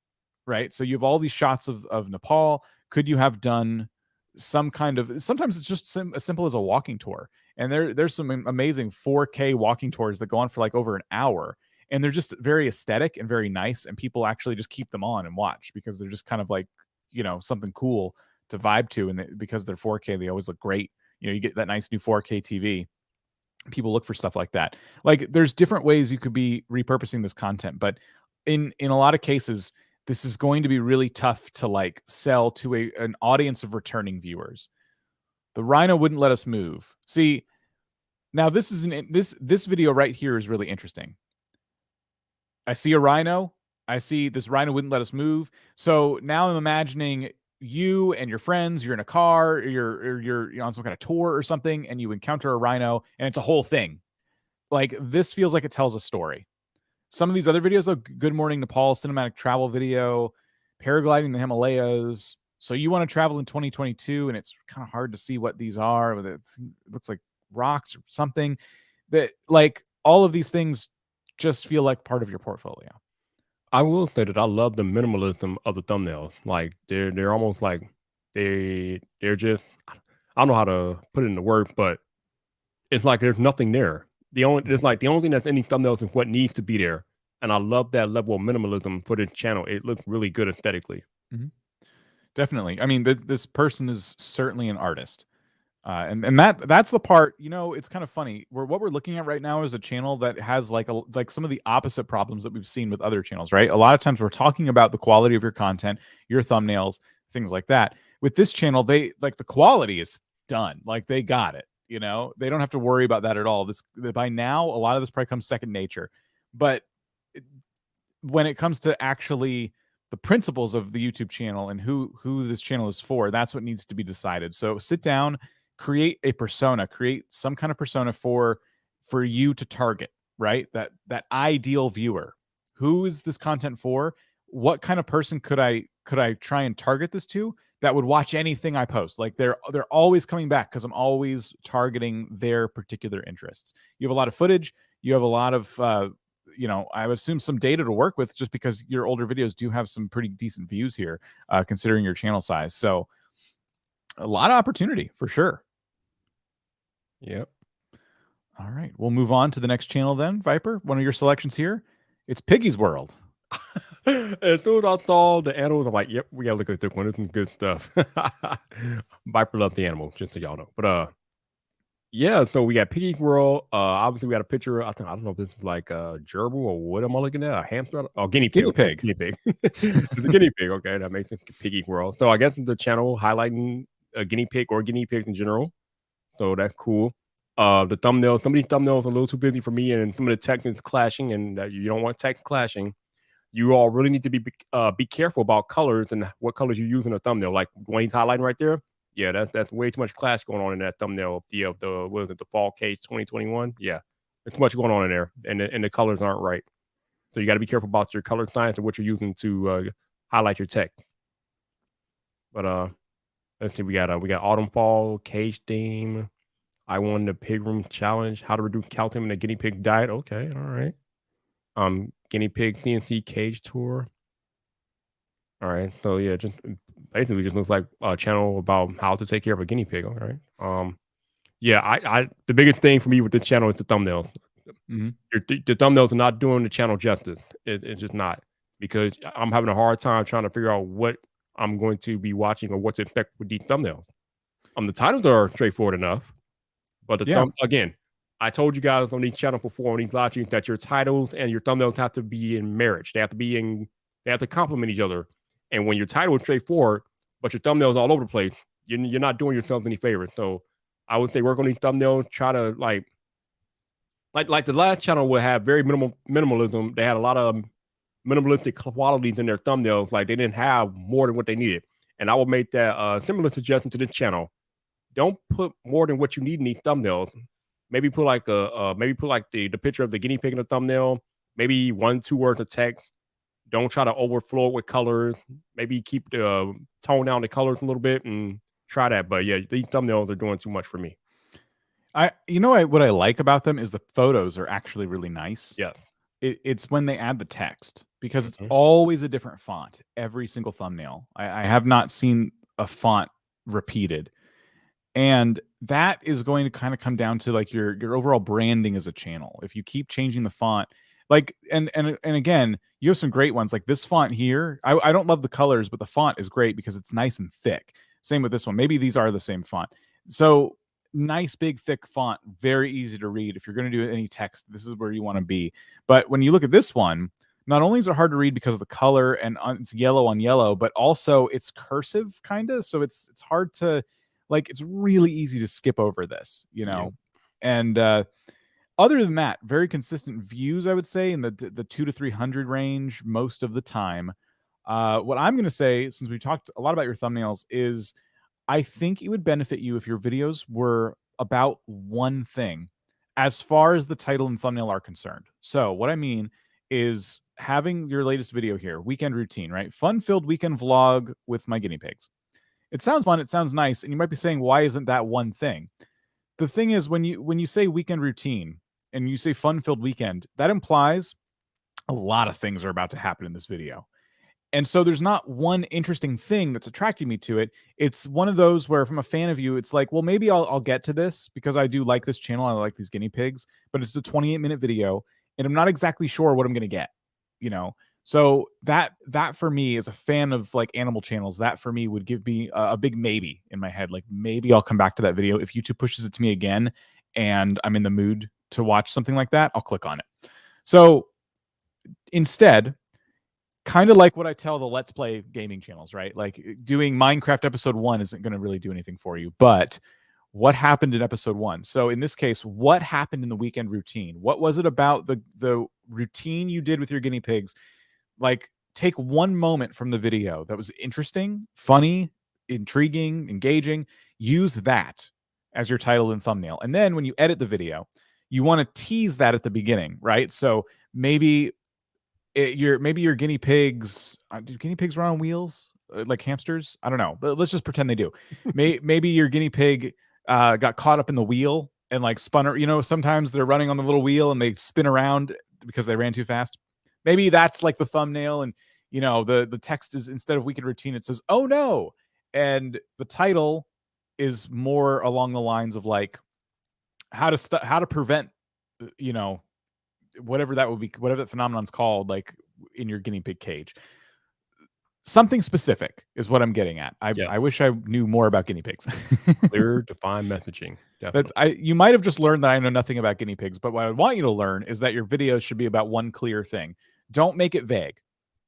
right? So you have all these shots of Nepal. Could you have done some kind of, sometimes it's just as simple as a walking tour. And there's some amazing 4K walking tours that go on for like over an hour. And they're just very aesthetic and very nice. And people actually just keep them on and watch because they're just kind of like, you know, something cool to vibe to. And because they're 4K, they always look great. You know, you get that nice new 4K TV. People look for stuff like that. Like there's different ways you could be repurposing this content. But in a lot of cases, this is going to be really tough to like sell to an audience of returning viewers. The rhino wouldn't let us move. See, now this is this video right here is really interesting. I see a rhino. I see this rhino wouldn't let us move. So now I'm imagining you and your friends, you're in a car, or you're on some kind of tour or something, and you encounter a rhino, and it's a whole thing. Like this feels like it tells a story. Some of these other videos, though, Good Morning Nepal, cinematic travel video, paragliding in the Himalayas. So you want to travel in 2022, and it's kind of hard to see what these are. It looks like rocks or something. That like all of these things just feel like part of your portfolio. I will say that I love the minimalism of the thumbnails. Like they're almost like they're just, I don't know how to put it into words, but it's like there's nothing there. The only thing that's any thumbnails is what needs to be there. And I love that level of minimalism for this channel. It looks really good aesthetically. Mm-hmm. Definitely. I mean, this person is certainly an artist. And that's the part, you know, it's kind of funny. What we're looking at right now is a channel that has like some of the opposite problems that we've seen with other channels, right? A lot of times we're talking about the quality of your content, your thumbnails, things like that. With this channel, they like the quality is done. Like they got it, you know, they don't have to worry about that at all. By now, a lot of this probably comes second nature. But when it comes to actually the principles of the YouTube channel and who this channel is for, that's what needs to be decided. So sit down, create a persona, create some kind of persona for you to target, right? That ideal viewer. Who is this content for? What kind of person could I try and target this to that would watch anything I post? Like they're always coming back because I'm always targeting their particular interests. You have a lot of footage. You have a lot of you know, I would assume some data to work with just because your older videos do have some pretty decent views here, considering your channel size. So a lot of opportunity for sure. Yep. All right. We'll move on to the next channel then, Viper. One of your selections here. It's Piggy's World. As soon as I saw the animals, I'm like, yep, we gotta look at this one. This is some good stuff. Viper loves the animals, just so y'all know. But yeah, so we got Piggy's World. Obviously we got a picture. I don't know if this is like a gerbil or what am I looking at? A hamster? Oh, guinea pig. Guinea pig. It's a guinea pig. Okay, that makes it Piggy's World. So I guess the channel highlighting a guinea pig or guinea pigs in general. So that's cool. The thumbnail, some of these thumbnails are a little too busy for me, and some of the text is clashing, and you don't want text clashing. You all really need to be careful about colors and what colors you use in a thumbnail. Like when he's highlighting right there, yeah, that's way too much clash going on in that thumbnail. The what is it, the Fall Case 2021? Yeah, there's too much going on in there, and the colors aren't right. So you got to be careful about your color science and what you're using to highlight your text. But let's see, we got Autumn Fall, Cage Theme. I won the Pig Room Challenge. How to reduce calcium in a guinea pig diet. Okay, all right. Guinea pig CNC cage tour. All right. So yeah, just basically just looks like a channel about how to take care of a guinea pig. All right. Yeah, I the biggest thing for me with this channel is the thumbnails. Mm-hmm. The thumbnails are not doing the channel justice. It's just not, because I'm having a hard time trying to figure out what I'm going to be watching or what to expect with these thumbnails. The titles are straightforward enough, but again, I told you guys on these channels before, on these live streams, that your titles and your thumbnails have to be in marriage. They have to complement each other. And when your title is straightforward, but your thumbnails all over the place, you're not doing yourself any favors. So I would say work on these thumbnails. Try to like the last channel would have very minimalism. They had a lot of minimalistic qualities in their thumbnails. Like they didn't have more than what they needed. And I will make that similar suggestion to this channel. Don't put more than what you need in these thumbnails. Maybe put like the picture of the guinea pig in the thumbnail. Maybe 1-2 words of text. Don't try to overflow it with colors. Maybe keep the tone down the colors a little bit and try that. But yeah, these thumbnails are doing too much for me. What I like about them is the photos are actually really nice. Yeah. It's when they add the text, because it's always a different font every single thumbnail. I have not seen a font repeated. And that is going to kind of come down to like your overall branding as a channel. If you keep changing the font, like, and again, you have some great ones like this font here. I don't love the colors, but the font is great because it's nice and thick. Same with this one. Maybe these are the same font. So nice, big, thick font, very easy to read. If you're going to do any text, this is where you want to be. But when you look at this one, not only is it hard to read because of the color and it's yellow on yellow, but also it's cursive kind of. So it's hard to, like, it's really easy to skip over this, you know? Yeah. And other than that, very consistent views, I would say, in the 200 to 300 range most of the time. What I'm going to say, since we talked a lot about your thumbnails, is I think it would benefit you if your videos were about one thing as far as the title and thumbnail are concerned. So what I mean is having your latest video here, weekend routine, right? Fun-filled weekend vlog with my guinea pigs. It sounds fun, it sounds nice, and you might be saying, why isn't that one thing? The thing is, when you say weekend routine and you say fun-filled weekend, that implies a lot of things are about to happen in this video. And so there's not one interesting thing that's attracting me to it. It's one of those where, from a fan of you, it's like, well, maybe I'll get to this because I do like this channel. I like these guinea pigs, but it's a 28-minute video and I'm not exactly sure what I'm going to get, you know? So that for me, as a fan of like animal channels, that for me would give me a big maybe in my head. Like maybe I'll come back to that video. If YouTube pushes it to me again and I'm in the mood to watch something like that, I'll click on it. So instead, kind of like what I tell the Let's Play gaming channels, right? Like doing Minecraft episode 1 isn't going to really do anything for you, but what happened in episode 1? So in this case, what happened in the weekend routine? What was it about the routine you did with your guinea pigs? Like, take one moment from the video that was interesting, funny, intriguing, engaging. Use that as your title and thumbnail. And then when you edit the video, you want to tease that at the beginning, right? So maybe your guinea pigs, do guinea pigs run on wheels like hamsters? I don't know, but let's just pretend they do. Maybe your guinea pig got caught up in the wheel and like spun. You know, sometimes they're running on the little wheel and they spin around because they ran too fast. Maybe that's like the thumbnail, and you know the text is, instead of weekend routine, it says "oh no," and the title is more along the lines of like how to prevent, you know, whatever that would be, whatever that phenomenon's called, like in your guinea pig cage. Something specific is what I'm getting at. I wish I knew more about guinea pigs. Clear, defined messaging. Definitely. You might have just learned that I know nothing about guinea pigs, but what I want you to learn is that your videos should be about one clear thing. Don't make it vague.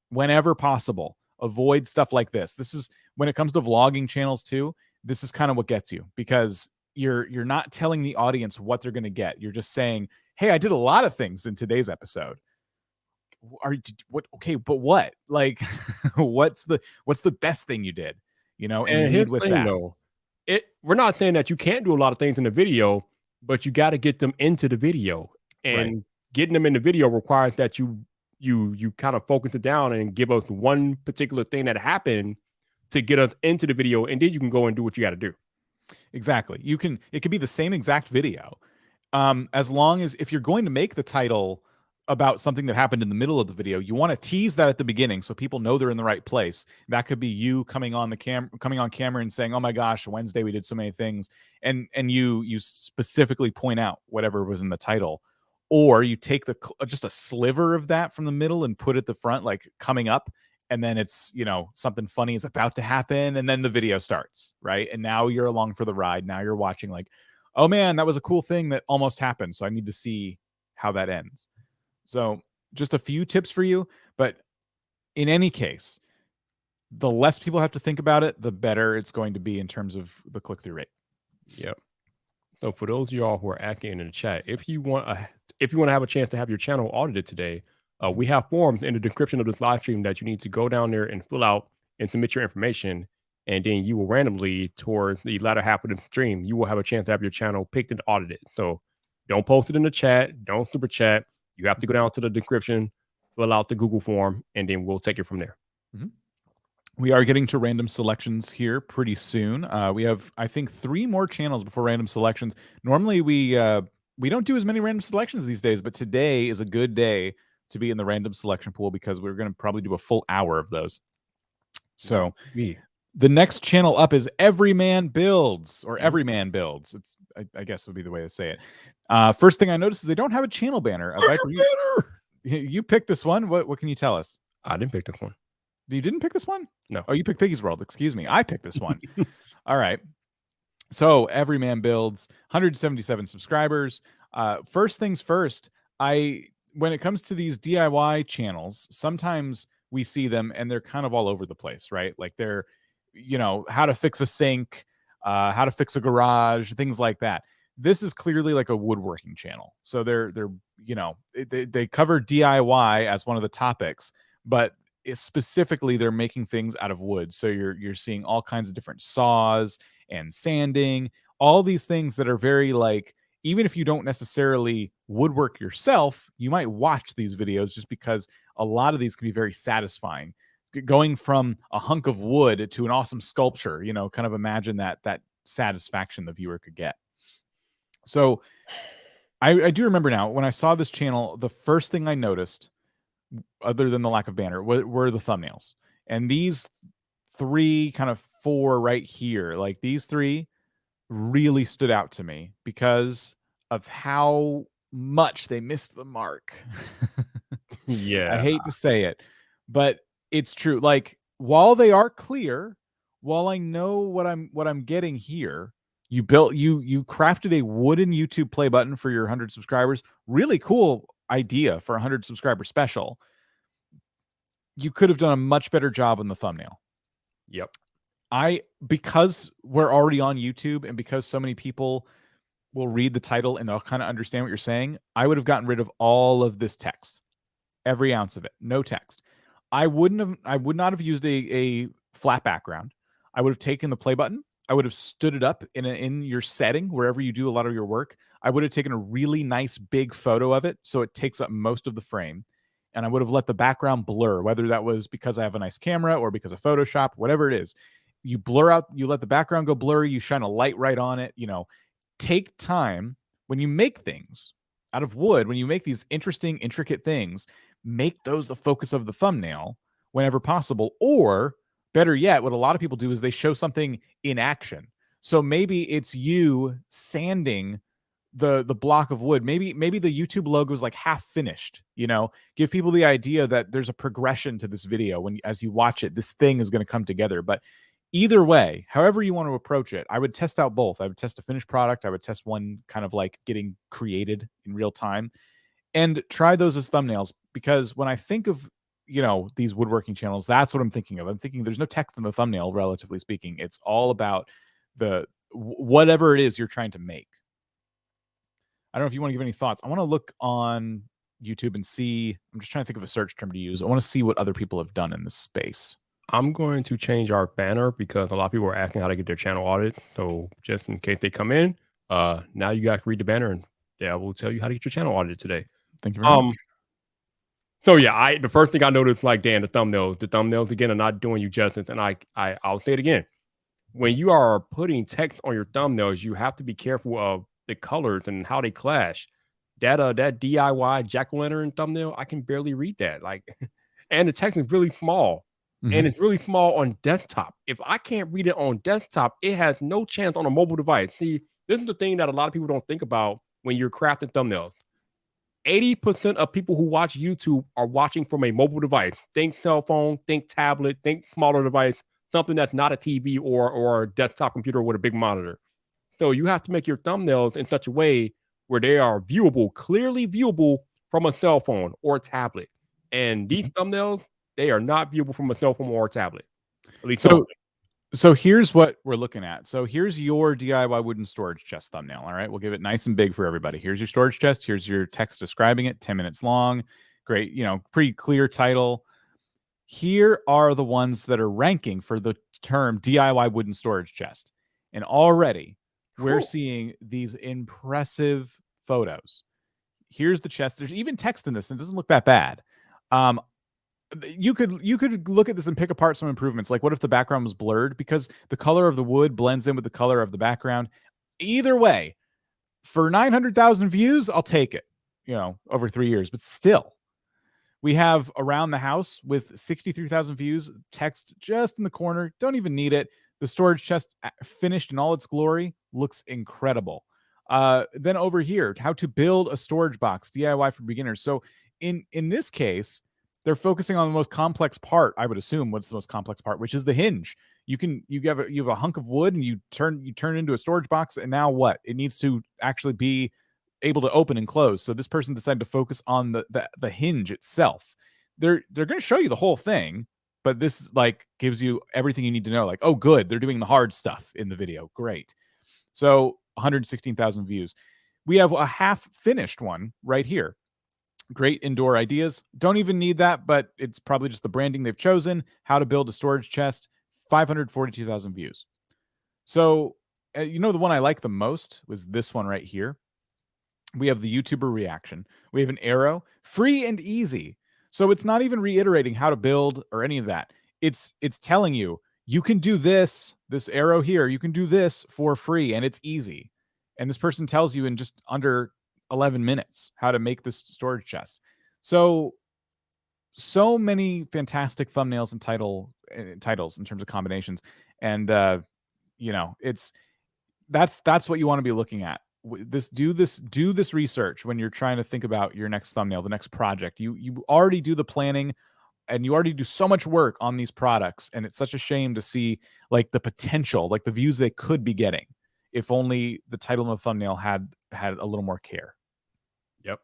Whenever possible, avoid stuff like this. This is, when it comes to vlogging channels too, this is kind of what gets you, because you're not telling the audience what they're going to get. You're just saying, hey, I did a lot of things in today's episode. Okay, but what? Like, what's the best thing you did? You know, and here's the thing, though. We're not saying that you can't do a lot of things in the video, but you got to get them into the video, and getting them in the video requires that you you kind of focus it down and give us one particular thing that happened to get us into the video, and then you can go and do what you got to do. Exactly. It could be the same exact video. As long as if you're going to make the title about something that happened in the middle of the video, you want to tease that at the beginning so people know they're in the right place. That could be you coming on camera and saying, "Oh my gosh, Wednesday we did so many things," and you specifically point out whatever was in the title, or you take just a sliver of that from the middle and put it at the front, like coming up, and then it's something funny is about to happen, and then the video starts, right? And now you're along for the ride. Now you're watching like, oh man, that was a cool thing that almost happened, so I need to see how that ends. So just a few tips for you, but in any case, the less people have to think about it, the better it's going to be in terms of the click-through rate. Yep. So for those of y'all who are acting in the chat, if you want to have a chance to have your channel audited today, we have forms in the description of this live stream that you need to go down there and fill out and submit your information. And then you will randomly, towards the latter half of the stream, you will have a chance to have your channel picked and audited. So don't post it in the chat. Don't super chat. You have to go down to the description, fill out the Google form, and then we'll take it from there. Mm-hmm. We are getting to random selections here pretty soon. We have, I think, 3 more channels before random selections. Normally, we don't do as many random selections these days, but today is a good day to be in the random selection pool because we're going to probably do a full hour of those. So the next channel up is Everyman Builds, or Everyman Builds. It's I guess would be the way to say it. First thing I noticed is they don't have a channel banner. You picked this one. What can you tell us? I didn't pick this one. You didn't pick this one? No. Oh, you picked Piggy's World. Excuse me. I picked this one. All right. So Everyman Builds, 177 subscribers. First things first, when it comes to these DIY channels, sometimes we see them and they're kind of all over the place, right? Like they're, how to fix a sink, how to fix a garage, things like that. This is clearly like a woodworking channel. So they cover DIY as one of the topics, but specifically they're making things out of wood. So you're seeing all kinds of different saws and sanding, all these things that are very like, even if you don't necessarily woodwork yourself, you might watch these videos just because a lot of these can be very satisfying. Going from a hunk of wood to an awesome sculpture, kind of imagine that satisfaction the viewer could get. So I do remember now when I saw this channel, the first thing I noticed, other than the lack of banner, were the thumbnails. And these 3, kind of 4 right here, like these 3 really stood out to me because of how much they missed the mark. Yeah. I hate to say it, but it's true. Like, while they are clear, while I know what I'm getting here, you crafted a wooden YouTube play button for your 100 subscribers. Really cool idea for a 100 subscriber special. You could have done a much better job on the thumbnail. Yep. Because we're already on YouTube and because so many people will read the title and they'll kind of understand what you're saying, I would have gotten rid of all of this text, every ounce of it, no text. I would not have used a flat background. I would have taken the play button. I would have stood it up in your setting, wherever you do a lot of your work. I would have taken a really nice big photo of it so it takes up most of the frame. And I would have let the background blur, whether that was because I have a nice camera or because of Photoshop, whatever it is. You blur out, you let the background go blurry, you shine a light right on it. Take time when you make things out of wood, when you make these interesting, intricate things, make those the focus of the thumbnail whenever possible. Or better yet, what a lot of people do is they show something in action. So maybe it's you sanding the block of wood. Maybe the YouTube logo is like half finished, give people the idea that there's a progression to this video. As you watch it, this thing is going to come together. But either way, however you want to approach it, I would test out both. I would test a finished product. I would test one kind of like getting created in real time and try those as thumbnails. Because when I think of, these woodworking channels, that's what I'm thinking of. I'm thinking there's no text in the thumbnail, relatively speaking. It's all about whatever it is you're trying to make. I don't know if you want to give any thoughts. I want to look on YouTube and see. I'm just trying to think of a search term to use. I want to see what other people have done in this space. I'm going to change our banner because a lot of people are asking how to get their channel audited. So just in case they come in, now you guys read the banner and we'll tell you how to get your channel audited today. Thank you very much. So yeah, the first thing I noticed, like Dan, the thumbnails again are not doing you justice. And I'll say it again. When you are putting text on your thumbnails, you have to be careful of the colors and how they clash. That DIY jack-o'-lantern thumbnail, I can barely read that. Like, and the text is really small. And it's really small on desktop. If I can't read it on desktop, it has no chance on a mobile device. See, this is the thing that a lot of people don't think about when you're crafting thumbnails. 80% of people who watch YouTube are watching from a mobile device. Think cell phone, think tablet, think smaller device, something that's not a TV or a desktop computer with a big monitor. So you have to make your thumbnails in such a way where they are viewable, clearly viewable from a cell phone or a tablet. And these thumbnails, they are not viewable from a cell phone or a tablet. At least so here's what we're looking at. So here's your DIY wooden storage chest thumbnail. All right, we'll give it nice and big for everybody. Here's your storage chest. Here's your text describing it, 10 minutes long. Great, pretty clear title. Here are the ones that are ranking for the term DIY wooden storage chest. And already we're seeing these impressive photos. Here's the chest. There's even text in this, and it doesn't look that bad. You could look at this and pick apart some improvements. Like, what if the background was blurred because the color of the wood blends in with the color of the background? Either way, for 900,000 views, I'll take it, over 3 years. But still, we have around the house with 63,000 views, text just in the corner. Don't even need it. The storage chest finished in all its glory looks incredible. Then over here, how to build a storage box, DIY for beginners. So in this case, they're focusing on the most complex part. I would assume what's the most complex part, which is the hinge. You have a hunk of wood and you turn it into a storage box, and now what? It needs to actually be able to open and close. So this person decided to focus on the hinge itself. They're going to show you the whole thing, but this gives you everything you need to know. Like, oh, good, they're doing the hard stuff in the video. Great. So 116,000 views. We have a half finished one right here. Great indoor ideas. Don't even need that, but it's probably just the branding they've chosen. How to build a storage chest. 542,000 views. So, the one I like the most was this one right here. We have the YouTuber reaction. We have an arrow. Free and easy. So it's not even reiterating how to build or any of that. It's telling you, you can do this arrow here. You can do this for free, and it's easy. And this person tells you in just under 11 minutes how to make this storage chest. So many fantastic thumbnails and titles in terms of combinations. And that's what you want to be looking at. Do this research when you're trying to think about your next thumbnail, the next project. You already do the planning and you already do so much work on these products, and it's such a shame to see the potential, the views they could be getting if only the title and the thumbnail had a little more care. Yep.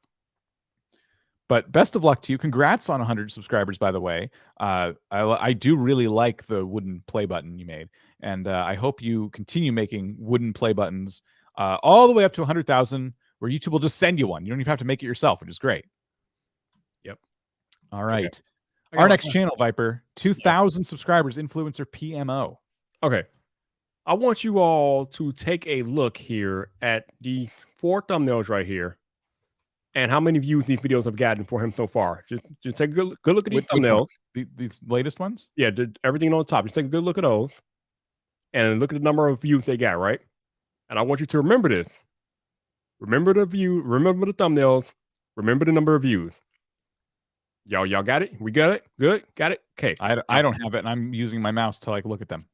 But best of luck to you. Congrats on 100 subscribers, by the way. I do really like the wooden play button you made, and I hope you continue making wooden play buttons all the way up to 100,000, where YouTube will just send you one. You don't even have to make it yourself, which is great. Yep. All right. Okay. Our next channel, Viper, 2,000 subscribers, Influencer PMO. Okay. I want you all to take a look here at the 4 thumbnails right here and how many views these videos have gotten for him so far. Just take a good look at these thumbnails. These latest ones? Yeah, everything on the top. Just take a good look at those and look at the number of views they got, right? And I want you to remember this. Remember the view, remember the thumbnails, remember the number of views. Y'all got it? We got it? Good? Got it? Okay. I don't have it, and I'm using my mouse to look at them.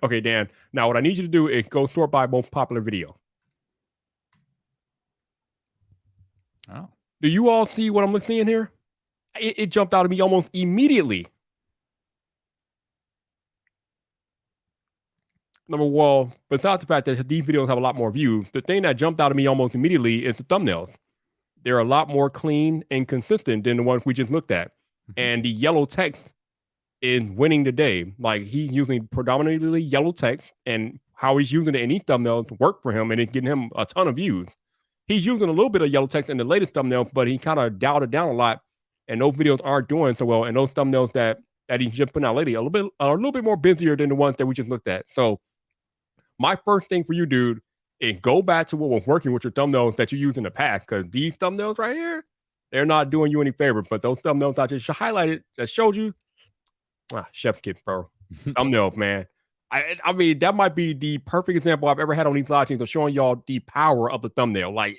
Okay, Dan. Now what I need you to do is go sort by most popular video. Oh. Do you all see what I'm looking in here? It jumped out at me almost immediately. Besides the fact that these videos have a lot more views, the thing that jumped out at me almost immediately is the thumbnails. They're a lot more clean and consistent than the ones we just looked at. And the yellow text is winning the day. He's using predominantly yellow text, and how he's using it in each thumbnail to work for him, and it's getting him a ton of views. He's using a little bit of yellow text in the latest thumbnail, but he kind of dialed it down a lot, and those videos aren't doing so well. And those thumbnails that he's just putting out lately are a little bit more busier than the ones that we just looked at. So my first thing for you, dude, is go back to what was working with your thumbnails that you used in the past, because these thumbnails right here, they're not doing you any favor. But those thumbnails I just highlighted that showed you, chef kit, bro. Thumbnails, man. I mean, that might be the perfect example I've ever had on these live streams of showing y'all the power of the thumbnail. Like,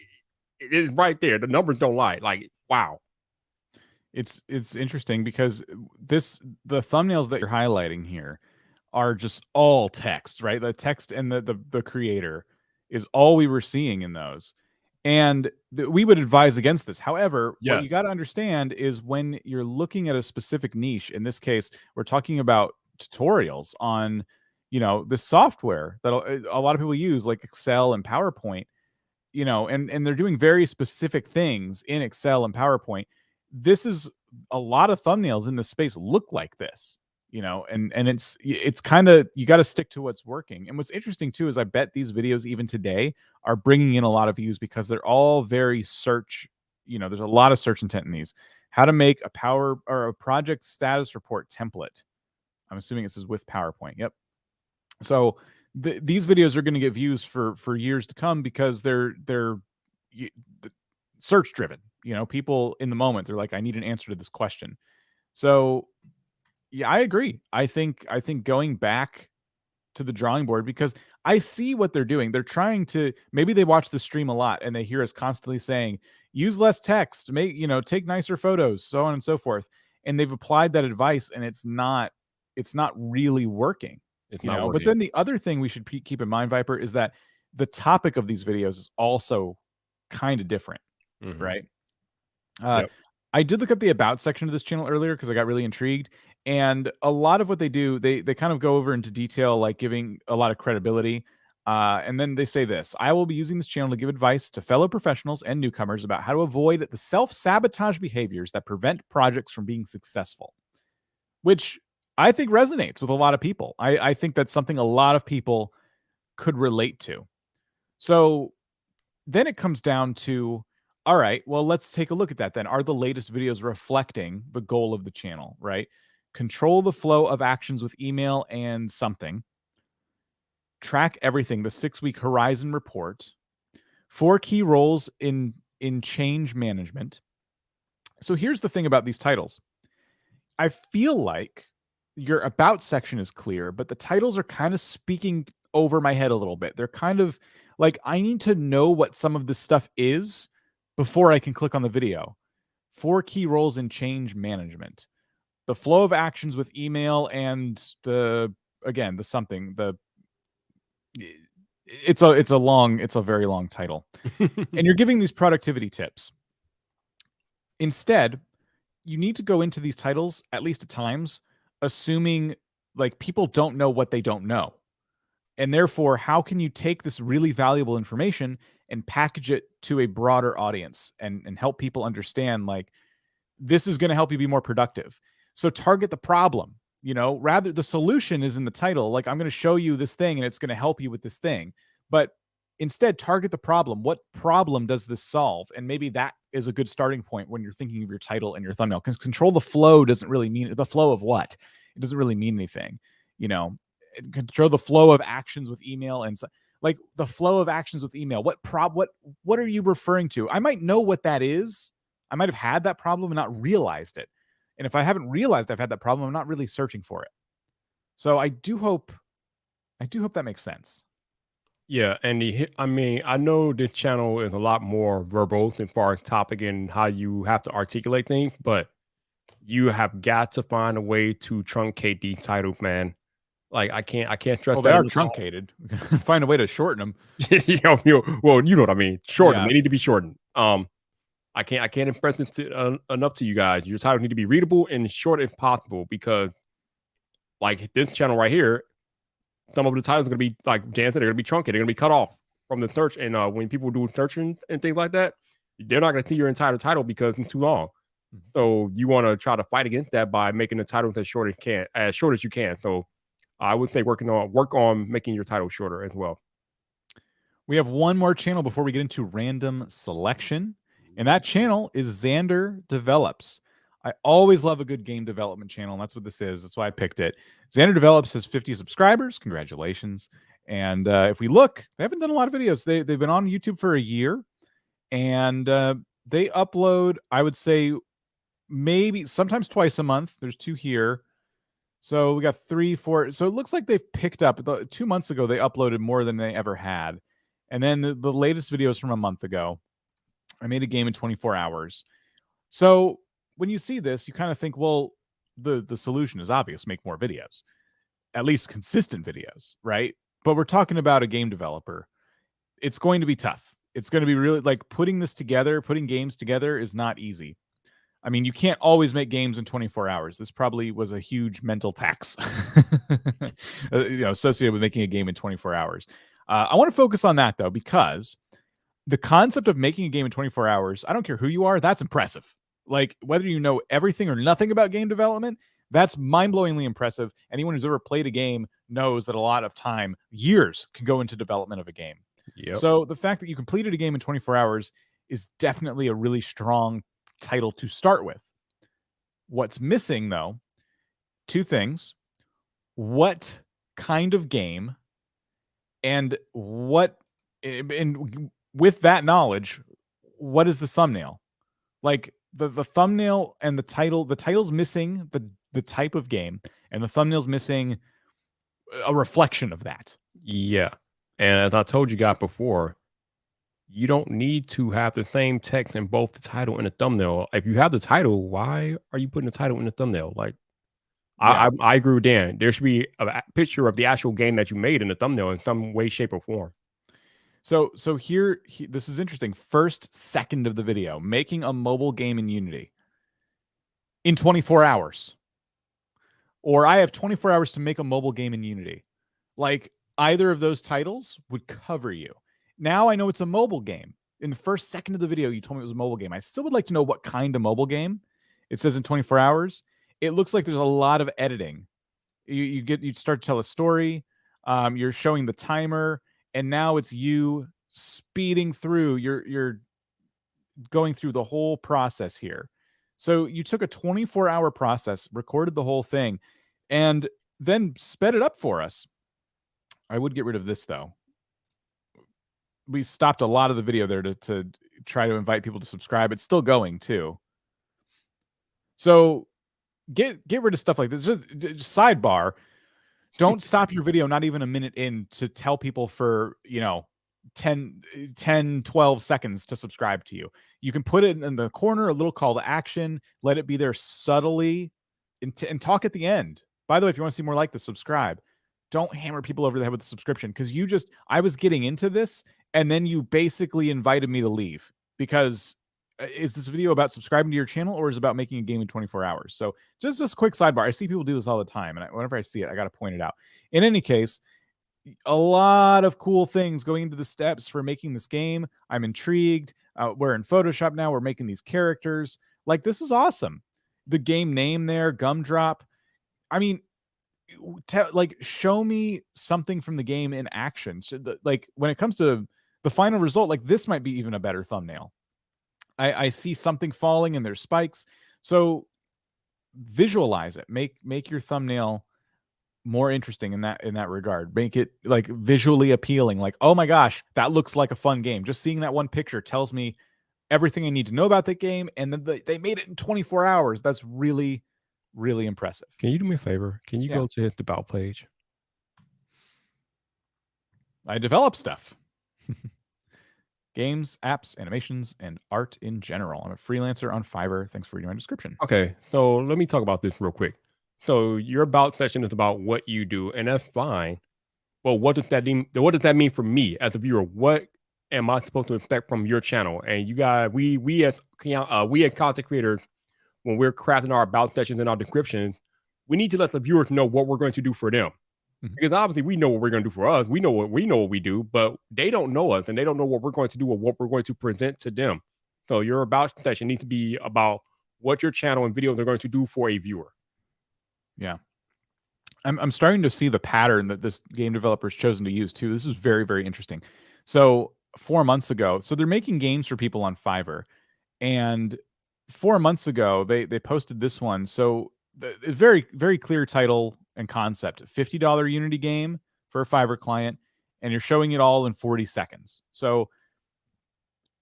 it is right there. The numbers don't lie. Like, wow. It's interesting because the thumbnails that you're highlighting here are just all text, right? The text and the creator is all we were seeing in those. And we would advise against this. However, what you got to understand is when you're looking at a specific niche, in this case, we're talking about tutorials on, this software that a lot of people use, like Excel and PowerPoint, and they're doing very specific things in Excel and PowerPoint. This is a lot of thumbnails in this space look like this, and it's kind of, you got to stick to what's working. And what's interesting too is I bet these videos even today are bringing in a lot of views because they're all very search, there's a lot of search intent in these. How to make a power or a project status report template. I'm assuming this is with PowerPoint. Yep. So these videos are going to get views for years to come because they're search driven. People in the moment, they're like, I need an answer to this question. So yeah, I agree. I think going back to the drawing board, because I see what they're doing. They're trying to, maybe they watch the stream a lot and they hear us constantly saying, use less text, take nicer photos, so on and so forth. And they've applied that advice and it's not really working. It's not working. But then the other thing we should keep in mind, Viper, is that the topic of these videos is also kind of different, right? I did look at the about section of this channel earlier because I got really intrigued. And a lot of what they do, they kind of go over into detail, like giving a lot of credibility. And then they say this: I will be using this channel to give advice to fellow professionals and newcomers about how to avoid the self-sabotage behaviors that prevent projects from being successful, which I think resonates with a lot of people. I think that's something a lot of people could relate to. So then it comes down to, all right, well, let's take a look at that then. Are the latest videos reflecting the goal of the channel, right? Control the flow of actions with email and something. Track everything, the 6-week horizon report. 4 key roles in change management. So here's the thing about these titles. I feel like your about section is clear, but the titles are kind of speaking over my head a little bit. They're kind of like, I need to know what some of this stuff is before I can click on the video. 4 key roles in change management. The flow of actions with email and it's a very long title. And you're giving these productivity tips. Instead, you need to go into these titles, at least at times, assuming like people don't know what they don't know. And therefore, how can you take this really valuable information and package it to a broader audience and help people understand, like, this is going to help you be more productive. So target the problem, rather the solution is in the title. Like, I'm going to show you this thing and it's going to help you with this thing, but instead target the problem. What problem does this solve? And maybe that is a good starting point when you're thinking of your title and your thumbnail. Because control the flow doesn't really mean the flow of what? It doesn't really mean anything, Control the flow of actions with email and like the flow of actions with email. What are you referring to? I might know what that is. I might have had that problem and not realized it. And if I haven't realized I've had that problem, I'm not really searching for it. So I do hope that makes sense. Yeah, and I know this channel is a lot more verbose as far as topic and how you have to articulate things, but you have got to find a way to truncate these titles, man. Like, I can't stress. Well, they are truncated. Find a way to shorten them. Well, you know what I mean. Shorten. Yeah. They need to be shortened. I can't impress it enough to you guys. Your titles need to be readable and short if possible, because like this channel right here, some of the titles are going to be, like Dan said, they're going to be truncated. They're going to be cut off from the search. And when people do searching and things like that, they're not going to see your entire title because it's too long. So you want to try to fight against that by making the titles as short as you can. So I would say work on making your title shorter as well. We have one more channel before we get into random selection, and that channel is Xander Develops. I always love a good game development channel, and that's what this is. That's why I picked it. Xander Develops has 50 subscribers. Congratulations. And if we look, they haven't done a lot of videos. They've been on YouTube for a year, and they upload, I would say, maybe sometimes twice a month. There's 2 here. So we got 3, 4. So it looks like they've picked up. 2 months ago, they uploaded more than they ever had. And then the latest video is from a month ago. I made a game in 24 hours. So when you see this, you kind of think, well, the solution is obvious. Make more videos. At least consistent videos, right? But we're talking about a game developer. It's going to be tough. It's going to be really like putting games together is not easy. I mean, you can't always make games in 24 hours. This probably was a huge mental tax associated with making a game in 24 hours. I want to focus on that, though, because the concept of making a game in 24 hours, I don't care who you are, that's impressive. Like, whether you know everything or nothing about game development, that's mind-blowingly impressive. Anyone who's ever played a game knows that a lot of time, years, can go into development of a game. Yep. So the fact that you completed a game in 24 hours is definitely a really strong title to start with. What's missing, though, 2 things. What kind of game, and with that knowledge, what is the thumbnail? Like the thumbnail and the title's missing the type of game, and the thumbnail's missing a reflection of that. Yeah. And as I told you guys before, you don't need to have the same text in both the title and the thumbnail. If you have the title, why are you putting the title in the thumbnail? Like, Yeah. I agree with Dan. There should be a picture of the actual game that you made in the thumbnail in some way, shape, or form. So here, this is interesting. First second of the video, making a mobile game in Unity in 24 hours. Or I have 24 hours to make a mobile game in Unity. Like, either of those titles would cover you. Now I know it's a mobile game. In the first second of the video, you told me it was a mobile game. I still would like to know what kind of mobile game. It says in 24 hours. It looks like there's a lot of editing. You start to tell a story. You're showing the timer, and now it's you speeding through. You're going through the whole process here. So you took a 24-hour process, recorded the whole thing, and then sped it up for us. I would get rid of this, though. We stopped a lot of the video there to try to invite people to subscribe. It's still going, too. So get rid of stuff like this. Just sidebar. Don't stop your video not even a minute in to tell people for, 10, 12 seconds to subscribe to you. You can put it in the corner, a little call to action, let it be there subtly, and talk at the end. By the way, if you want to see more like this, subscribe. Don't hammer people over the head with the subscription, because I was getting into this, and then you basically invited me to leave, because is this video about subscribing to your channel, or is it about making a game in 24 hours? So just a quick sidebar. I see people do this all the time, and whenever I see it, I got to point it out. In any case, a lot of cool things going into the steps for making this game. I'm intrigued. We're in Photoshop now. We're making these characters. Like, this is awesome. The game name there, Gumdrop. I mean, show me something from the game in action. Like, when it comes to the final result, like, this might be even a better thumbnail. I see something falling and there's spikes. So visualize it. Make your thumbnail more interesting in that regard. Make it like visually appealing. Like, oh my gosh, that looks like a fun game. Just seeing that one picture tells me everything I need to know about that game. And then they made it in 24 hours. That's really, really impressive. Can you do me a favor? Can you go to the About page? I develop stuff. Games, apps, animations, and art in general. I'm a freelancer on Fiverr. Thanks for reading my description. Okay, so let me talk about this real quick. So your About section is about what you do, and that's fine. Well, what does that mean? What does that mean for me as a viewer? What am I supposed to expect from your channel? And you guys, we as content creators, when we're crafting our About sections and our descriptions, we need to let the viewers know what we're going to do for them. Because obviously we know what we're going to do for us. We know what we do, but they don't know us, and they don't know what we're going to do or what we're going to present to them. So your About section needs to be about what your channel and videos are going to do for a viewer. Yeah. I'm starting to see the pattern that this game developer's chosen to use too. This is very, very interesting. So 4 months ago, so they're making games for people on Fiverr, and 4 months ago they posted this one. So a very, very clear title and concept: $50 Unity game for a Fiverr client, and you're showing it all in 40 seconds. So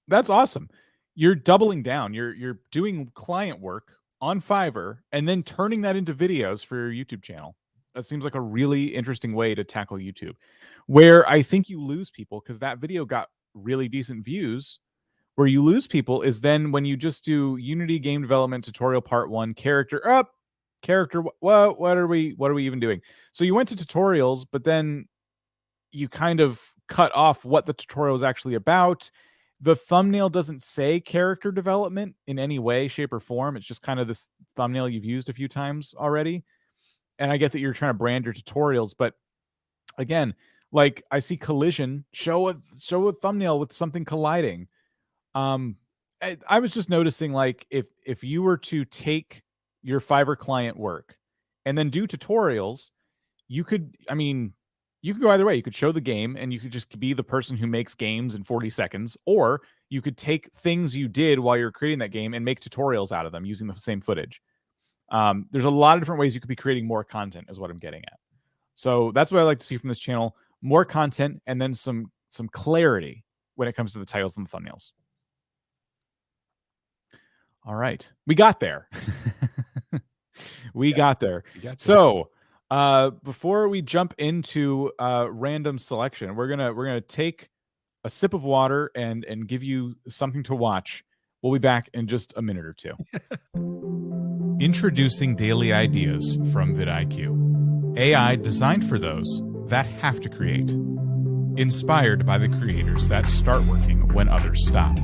that's awesome. you're doubling down. You're doing client work on Fiverr and then turning that into videos for your YouTube channel. That seems like a really interesting way to tackle YouTube. Where I think you lose people, because that video got really decent views, where you lose people is then when you just do Unity game development tutorial part 1, character up, what are we even doing? So you went to tutorials, but then you kind of cut off what the tutorial is actually about. The thumbnail doesn't say character development in any way, shape, or form. It's just kind of this thumbnail you've used a few times already. And I get that you're trying to brand your tutorials, but again, like I see collision, show a thumbnail with something colliding. I was just noticing, like, if you were to take your Fiverr client work and then do tutorials, you could go either way. You could show the game and you could just be the person who makes games in 40 seconds, or you could take things you did while you're creating that game and make tutorials out of them using the same footage. There's a lot of different ways you could be creating more content, is what I'm getting at. So that's what I like to see from this channel: more content and then some clarity when it comes to the titles and the thumbnails. All right, we got there. we got there. So before we jump into random selection, we're gonna take a sip of water and give you something to watch. We'll be back in just a minute or two. Introducing daily ideas from vidIQ. AI designed for those that have to create. Inspired by the creators that start working when others stop.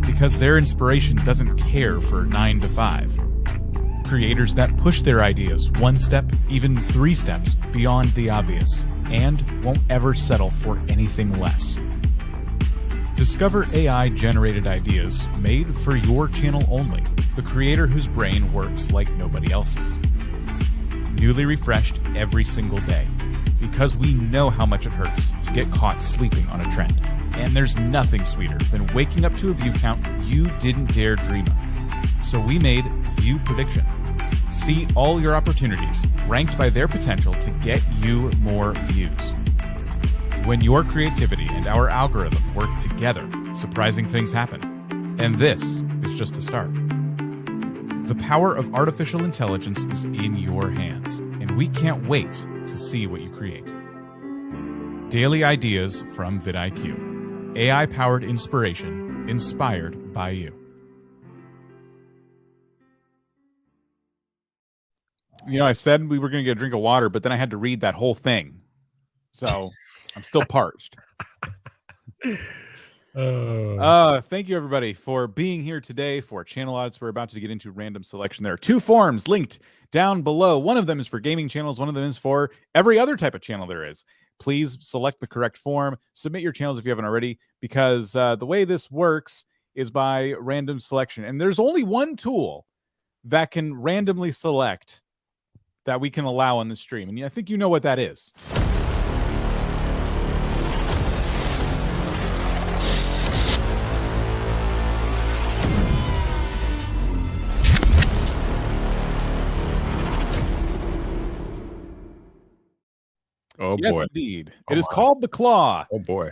Because their inspiration doesn't care for 9 to 5. Creators that push their ideas 1 step, even 3 steps beyond the obvious, and won't ever settle for anything less. Discover AI-generated ideas made for your channel only, the creator whose brain works like nobody else's. Newly refreshed every single day, because we know how much it hurts to get caught sleeping on a trend. And there's nothing sweeter than waking up to a view count you didn't dare dream of. So we made View Prediction. See all your opportunities ranked by their potential to get you more views. When your creativity and our algorithm work together, surprising things happen. And this is just the start. The power of artificial intelligence is in your hands, and we can't wait to see what you create. Daily ideas from vidIQ. AI-powered inspiration, inspired by you. You know, I said we were going to get a drink of water, but then I had to read that whole thing. So I'm still parched. Thank you, everybody, for being here today for channel audits. We're about to get into random selection. There are 2 forms linked down below. One of them is for gaming channels. One of them is for every other type of channel there is. Please select the correct form. Submit your channels if you haven't already, because the way this works is by random selection. And there's only one tool that can randomly select that we can allow on the stream. And I think you know what that is. Oh, yes, boy. Indeed. It is called the Claw. Oh, boy.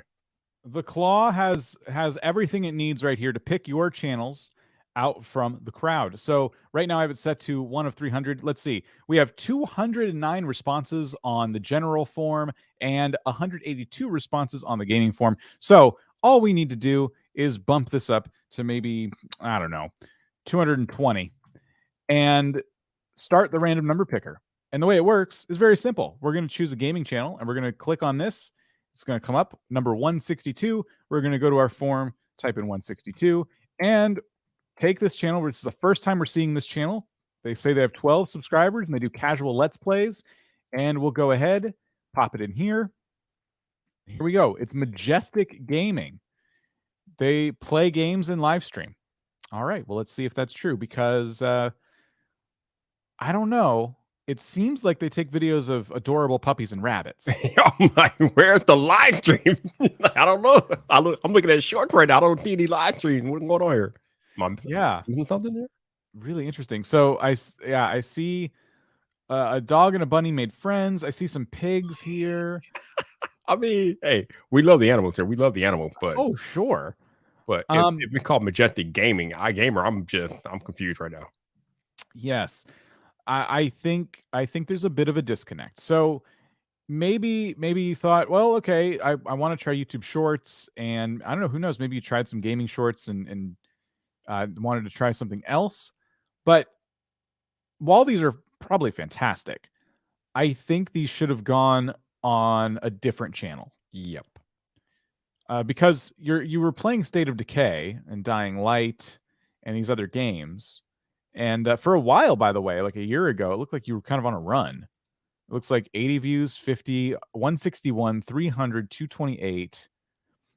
The Claw has everything it needs right here to pick your channels out from the crowd. So right now I have it set to 1 of 300. Let's see. We have 209 responses on the general form and 182 responses on the gaming form. So all we need to do is bump this up to maybe, I don't know, 220 and start the random number picker. And the way it works is very simple. We're going to choose a gaming channel and we're going to click on this. It's going to come up, number 162. We're going to go to our form, type in 162, and take this channel. This is the first time we're seeing this channel. They say they have 12 subscribers and they do casual Let's Plays. And we'll go ahead, pop it in here. Here we go. It's Majestic Gaming. They play games and live stream. All right. Well, let's see if that's true, because I don't know. It seems like they take videos of adorable puppies and rabbits. I'm like, where's the live stream? I don't know. I'm looking at shorts right now. I don't see any live stream. What's going on here? Yeah. Isn't something there? Really interesting. So I see a dog and a bunny made friends. I see some pigs here. I mean, hey, we love the animals here. We love the animal, but oh, sure. But if we call Majestic Gaming, iGamer, I'm confused right now. Yes. I think there's a bit of a disconnect. So maybe you thought, well, okay, I want to try YouTube Shorts, and I don't know, who knows, maybe you tried some gaming shorts and wanted to try something else. But while these are probably fantastic, I think these should have gone on a different channel. Yep. Because you were playing State of Decay and Dying Light and these other games. And for a while, by the way, like a year ago, it looked like you were kind of on a run. It looks like 80 views, 50, 161, 300, 228.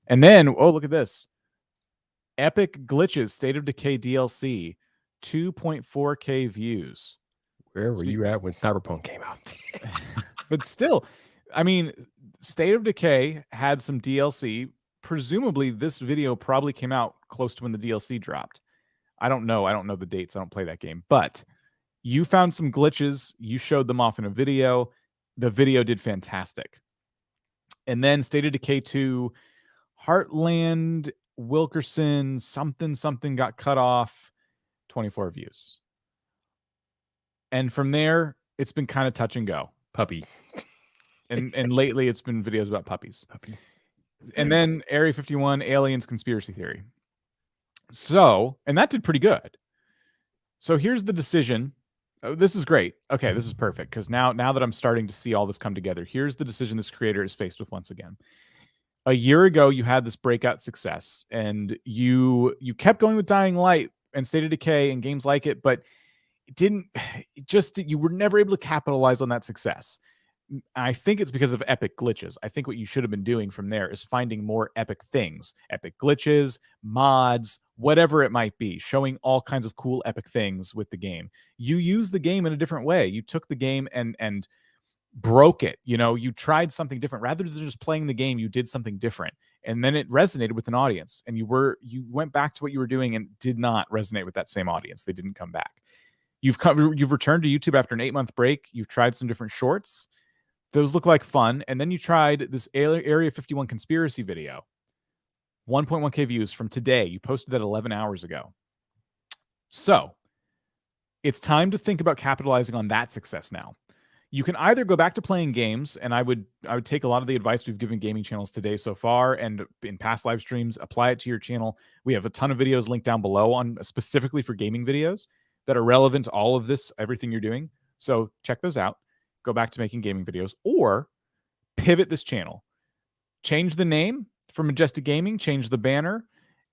And then, oh, look at this. Epic Glitches State of Decay DLC, 2.4K views. Where were you at when Cyberpunk came out? But still, I mean, State of Decay had some DLC. Presumably, this video probably came out close to when the DLC dropped. I don't know. I don't know the dates. I don't play that game. But you found some glitches. You showed them off in a video. The video did fantastic. And then State of Decay 2, Heartland, Wilkerson, something got cut off, 24 views. And from there, it's been kind of touch and go. Puppy. And lately, it's been videos about puppies. And then Area 51, Aliens Conspiracy Theory. So, and that did pretty good. So here's the decision. Oh, this is great. Okay, this is perfect, because now that I'm starting to see all this come together, here's the decision this creator is faced with once again. A year ago, you had this breakout success, and you kept going with Dying Light and State of Decay and games like it, but you were never able to capitalize on that success. I think it's because of epic glitches. I think what you should have been doing from there is finding more epic things, epic glitches, mods, whatever it might be, showing all kinds of cool epic things with the game. You use the game in a different way. You took the game and broke it. You tried something different. Rather than just playing the game, you did something different. And then it resonated with an audience. And you went back to what you were doing and did not resonate with that same audience. They didn't come back. You've returned to YouTube after an 8-month break. You've tried some different shorts. Those look like fun. And then you tried this Area 51 conspiracy video. 1.1K views from today. You posted that 11 hours ago. So it's time to think about capitalizing on that success now. You can either go back to playing games, and I would take a lot of the advice we've given gaming channels today so far and in past live streams, apply it to your channel. We have a ton of videos linked down below on specifically for gaming videos that are relevant to all of this, everything you're doing. So check those out. Go back to making gaming videos, or pivot this channel. Change the name from Majestic Gaming, change the banner,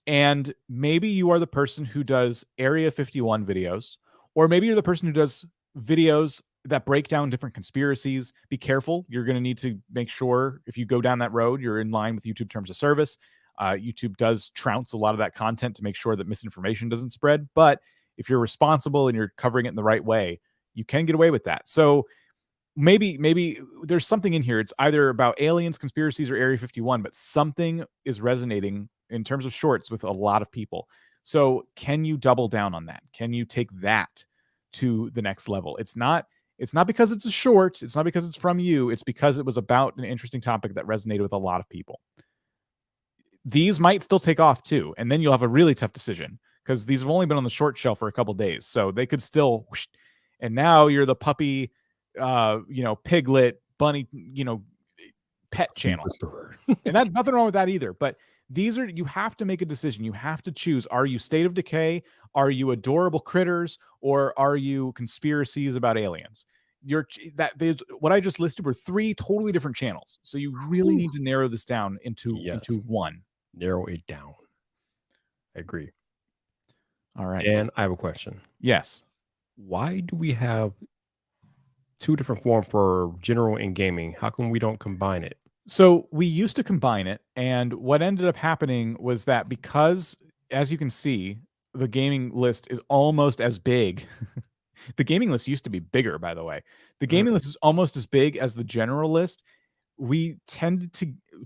and maybe you are the person who does Area 51 videos, or maybe you're the person who does videos that break down different conspiracies. Be careful. You're going to need to make sure if you go down that road, you're in line with YouTube terms of service. YouTube does trounce a lot of that content to make sure that misinformation doesn't spread. But if you're responsible and you're covering it in the right way, you can get away with that. So maybe there's something in here. It's either about aliens, conspiracies, or Area 51, but something is resonating in terms of shorts with a lot of people. So can you double down on that? Can you take that to the next level? It's not because it's a short. It's not because it's from you. It's because it was about an interesting topic that resonated with a lot of people. These might still take off too. And then you'll have a really tough decision, because these have only been on the short shelf for a couple days. So they could still, and now you're the puppy, piglet, bunny, pet channel. And that's nothing wrong with that either. But you have to make a decision. You have to choose. Are you State of Decay? Are you adorable critters? Or are you conspiracies about aliens? What I just listed were 3 totally different channels. So you really need to narrow this down into one. Narrow it down. I agree. All right. And I have a question. Yes. Why do we have 2 different forms for general and gaming? How come we don't combine it? So we used to combine it, and what ended up happening was that because, as you can see, the gaming list is almost as big. The gaming list used to be bigger, by the way. The gaming list is almost as big as the general list. We tended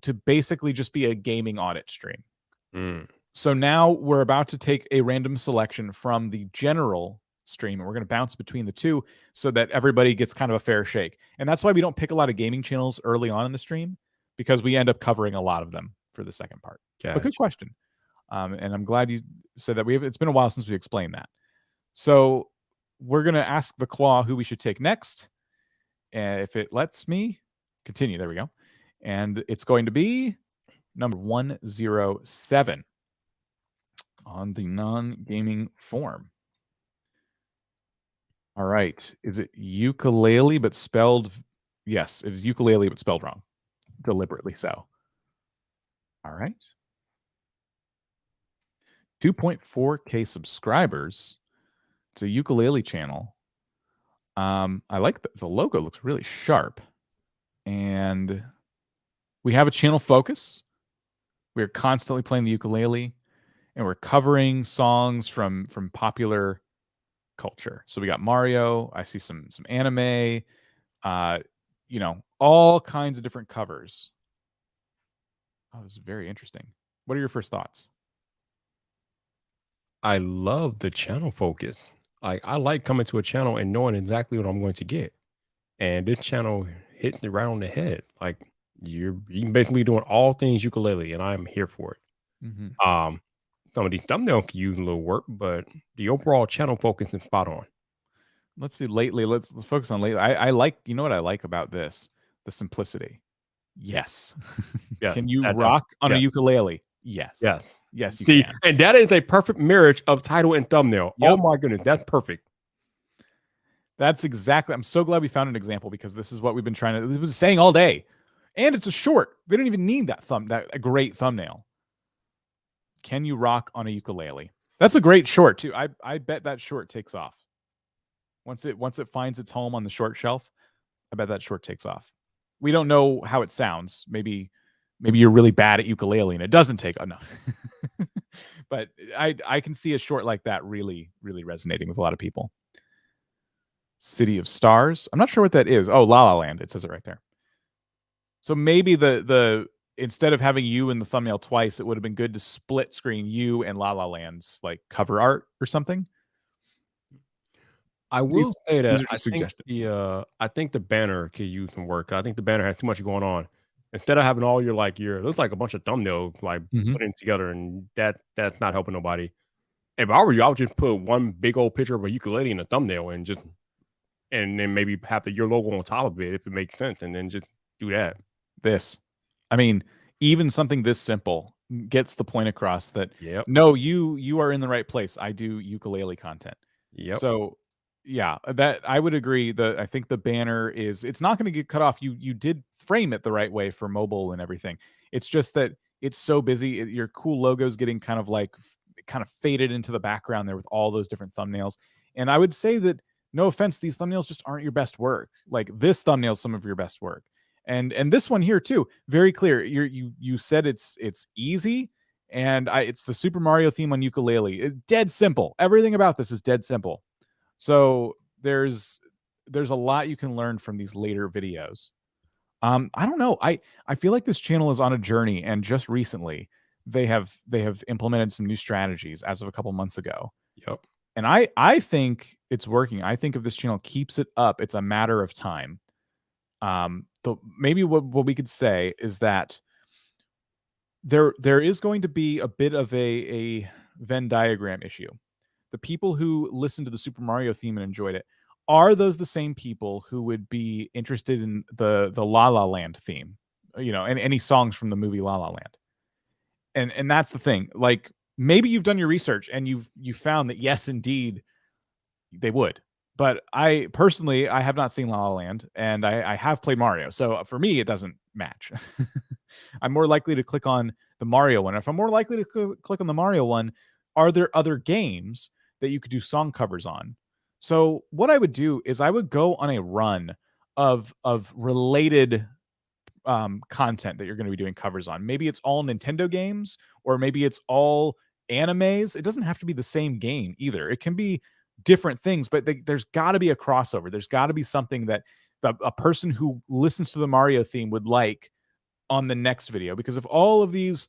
to basically just be a gaming audit stream. So now we're about to take a random selection from the general stream, and we're going to bounce between the 2 so that everybody gets kind of a fair shake. And that's why we don't pick a lot of gaming channels early on in the stream, because we end up covering a lot of them for the second part. But good question. And I'm glad you said that. It's been a while since we explained that. So we're going to ask the claw who we should take next. And if it lets me continue, there we go. And it's going to be number 107 on the non-gaming form. All right. Is it ukulele but spelled? Yes, it is ukulele but spelled wrong. Deliberately so. All right. 2.4K subscribers. It's a ukulele channel. I like the logo looks really sharp. And we have a channel focus. We're constantly playing the ukulele and we're covering songs from popular culture. So we got Mario, I see some anime, you know, all kinds of different covers. Oh, this is very interesting. What are your first thoughts? I love the channel focus. I like coming to a channel and knowing exactly what I'm going to get. And this channel hits it right on the head. Like you're basically doing all things ukulele, and I'm here for it. Mm-hmm. Some of these thumbnails can use a little work, but the overall channel focus is spot on. Let's see lately. Let's focus on lately. I like, you know what I like about this? The simplicity. Yes. Yeah. Can you rock on a ukulele? Yes. Yes. Yes, you See, can. and that is a perfect marriage of title and thumbnail. Yep. Oh my goodness, that's perfect. That's exactly. I'm so glad we found an example because this is what we've been trying to. This was saying all day, and it's a short. We don't even need that a great thumbnail. Can you rock on a ukulele? That's a great short too. I bet that short takes off. Once it finds its home on the short shelf, I bet that short takes off. We don't know how it sounds. Maybe you're really bad at ukulele and it doesn't take enough. But I can see a short like that really, really resonating with a lot of people. City of Stars. I'm not sure what that is. Oh, La La Land. It says it right there. So maybe the instead of having you in the thumbnail twice, it would have been good to split screen you and La La Land's like cover art or something. I will say that I think the banner could use some work. I think the banner has too much going on. Instead of having all your looks like a bunch of thumbnails put in together, and that's not helping nobody. If I were you, I would just put one big old picture of a ukulele in a thumbnail and then maybe have your logo on top of it if it makes sense, and then just do that. I mean, even something this simple gets the point across that no, you are in the right place. I do ukulele content. Yep. So yeah, that I would agree. I think the banner it's not going to get cut off. You did frame it the right way for mobile and everything. It's just that it's so busy. Your cool logo's getting kind of faded into the background there with all those different thumbnails. And I would say that, no offense, these thumbnails just aren't your best work. Like this thumbnail is some of your best work. And this one here too, very clear. You said it's easy, and it's the Super Mario theme on ukulele. It's dead simple. Everything about this is dead simple. So there's a lot you can learn from these later videos. I don't know. I feel like this channel is on a journey, and just recently they have implemented some new strategies as of a couple months ago. Yep. And I think it's working. I think if this channel keeps it up, it's a matter of time. Maybe what we could say is that there is going to be a bit of a Venn diagram issue. The people who listened to the Super Mario theme and enjoyed it, are those the same people who would be interested in the La La Land theme, you know, and any songs from the movie La La Land? And that's the thing. Like, maybe you've done your research and you found that yes, indeed, they would. But I personally have not seen La La Land, and I have played Mario. So for me, it doesn't match. I'm more likely to click on the Mario one. If I'm more likely to click on the Mario one, are there other games that you could do song covers on? So what I would do is I would go on a run of related content that you're going to be doing covers on. Maybe it's all Nintendo games, or maybe it's all animes. It doesn't have to be the same game either. It can be different things, but there's got to be a crossover. There's got to be something that a person who listens to the Mario theme would like on the next video. Because if all of these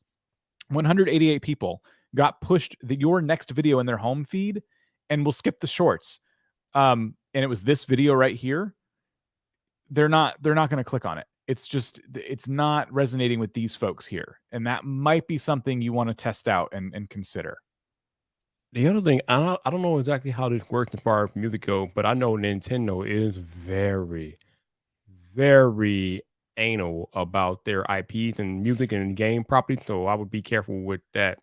188 people got pushed your next video in their home feed, and we'll skip the shorts, and it was this video right here, they're not going to click on it. it's not resonating with these folks here. And that might be something you want to test out and consider. The other thing, I don't know exactly how this works as far as music go, but I know Nintendo is very, very anal about their IPs and music and game properties. So I would be careful with that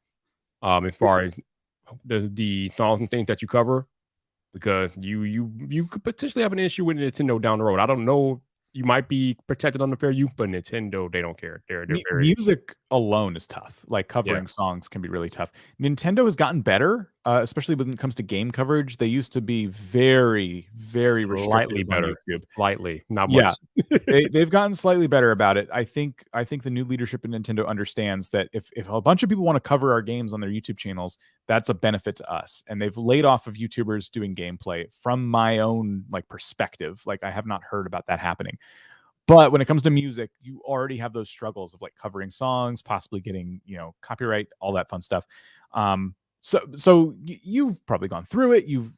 as far as the songs and things that you cover, because you could potentially have an issue with Nintendo down the road. I don't know. You might be protected under fair use, but Nintendo, they don't care. They're very Music alone is tough. Like covering songs can be really tough. Nintendo has gotten better, especially when it comes to game coverage. They used to be very, very slightly restrictive on better. YouTube. Slightly, not Yeah, much. they've gotten slightly better about it. I think the new leadership in Nintendo understands that if a bunch of people want to cover our games on their YouTube channels, that's a benefit to us. And they've laid off of YouTubers doing gameplay. From my own like perspective, like I have not heard about that happening. But when it comes to music, you already have those struggles of like covering songs, possibly getting, copyright, all that fun stuff. So you've probably gone through it. You've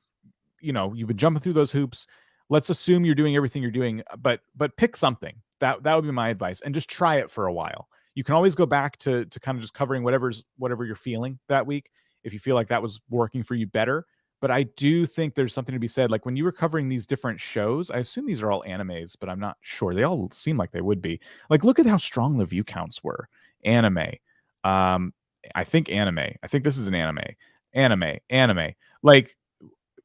been jumping through those hoops. Let's assume you're doing everything you're doing, but pick something. That would be my advice, and just try it for a while. You can always go back to kind of just covering whatever you're feeling that week if you feel like that was working for you better. But I do think there's something to be said. Like when you were covering these different shows, I assume these are all animes, but I'm not sure. They all seem like they would be. Like, look at how strong the view counts were. Anime. I think anime. I think this is an anime. Anime. Like,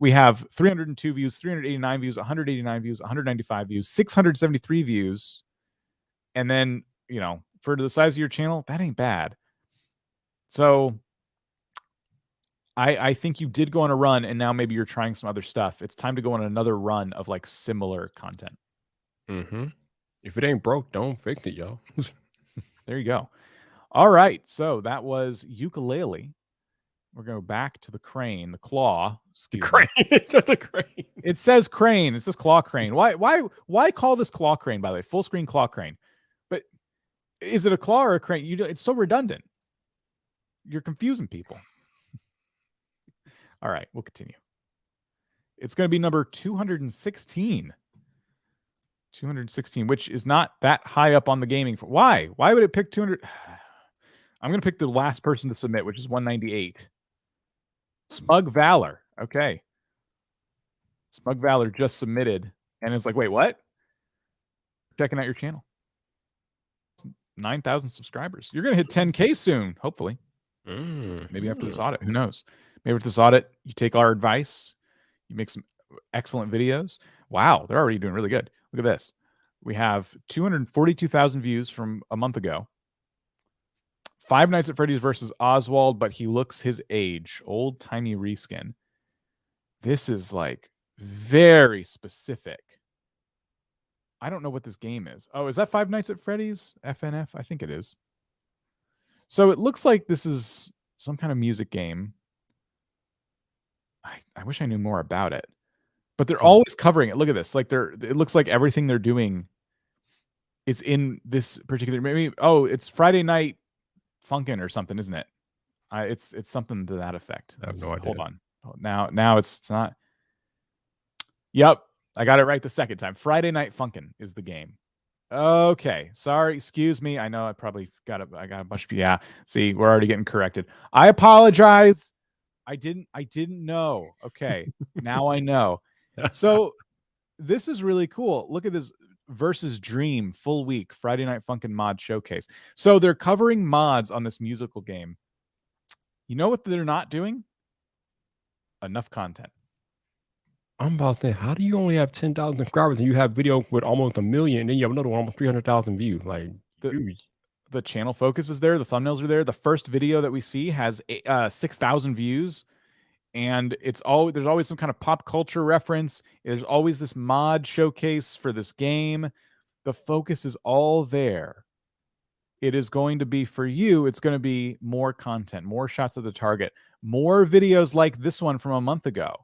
we have 302 views, 389 views, 189 views, 195 views, 673 views. And then, for the size of your channel, that ain't bad. So I think you did go on a run, and now maybe you're trying some other stuff. It's time to go on another run of like similar content. Mm-hmm. If it ain't broke, don't fix it, y'all. There you go. All right. So that was ukulele. We're going to go back to the crane, the claw. Excuse me. The crane. It says crane. It says claw crane. Why call this claw crane, by the way? Full screen claw crane. But is it a claw or a crane? It's so redundant. You're confusing people. All right, we'll continue. It's going to be number 216. 216, which is not that high up on the gaming. Why? Why would it pick 200? I'm going to pick the last person to submit, which is 198. Smug Valor. Okay. Smug Valor just submitted. And it's like, wait, what? Checking out your channel. 9,000 subscribers. You're going to hit 10K soon, hopefully. Maybe after this audit. Who knows? Maybe with this audit, you take our advice. You make some excellent videos. Wow, they're already doing really good. Look at this. We have 242,000 views from a month ago. Five Nights at Freddy's versus Oswald, but he looks his age. Old timey reskin. This is like very specific. I don't know what this game is. Oh, is that Five Nights at Freddy's? FNF? I think it is. So it looks like this is some kind of music game. I wish I knew more about it. But they're always covering it. Look at this. Like it looks like everything they're doing is in this particular, maybe, it's Friday Night Funkin' or something, isn't it? It's something to that effect. I have no idea. Hold on. Now it's not. Yep. I got it right the second time. Friday Night Funkin' is the game. Okay. Sorry. Excuse me. I know I probably got a bunch of, yeah. See, we're already getting corrected. I apologize. I didn't know. Okay. Now I know. So this is really cool. Look at this versus Dream full week Friday Night Funkin' mod showcase. So they're covering mods on this musical game. You know what they're not doing? Enough content. I'm about to say, how do you only have 10,000 subscribers and you have video with almost 1 million, and then you have another one almost 300,000 views? Like, the channel focus is there. The thumbnails are there. The first video that we see has 6,000 views. And there's always some kind of pop culture reference. There's always this mod showcase for this game. The focus is all there. It is going to be for you. It's going to be more content, more shots of the target, more videos like this one from a month ago.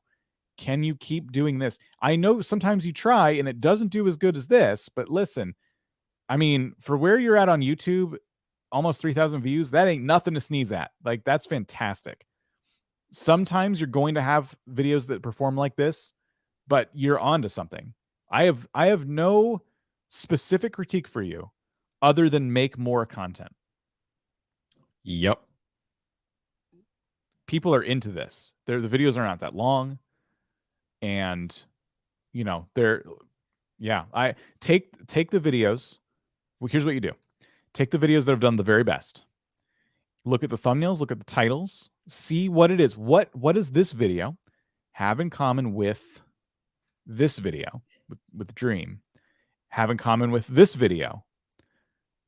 Can you keep doing this? I know sometimes you try and it doesn't do as good as this, but listen, I mean, for where you're at on YouTube, almost 3,000 views, that ain't nothing to sneeze at. Like, that's fantastic. Sometimes you're going to have videos that perform like this, but you're onto something. I have no specific critique for you other than make more content. Yep. People are into this. The videos are not that long. And, you know, I take the videos. Well, here's what you do. Take the videos that have done the very best. Look at the thumbnails, look at the titles, see what it is. What does this video have in common with this video, with Dream? Have in common with this video?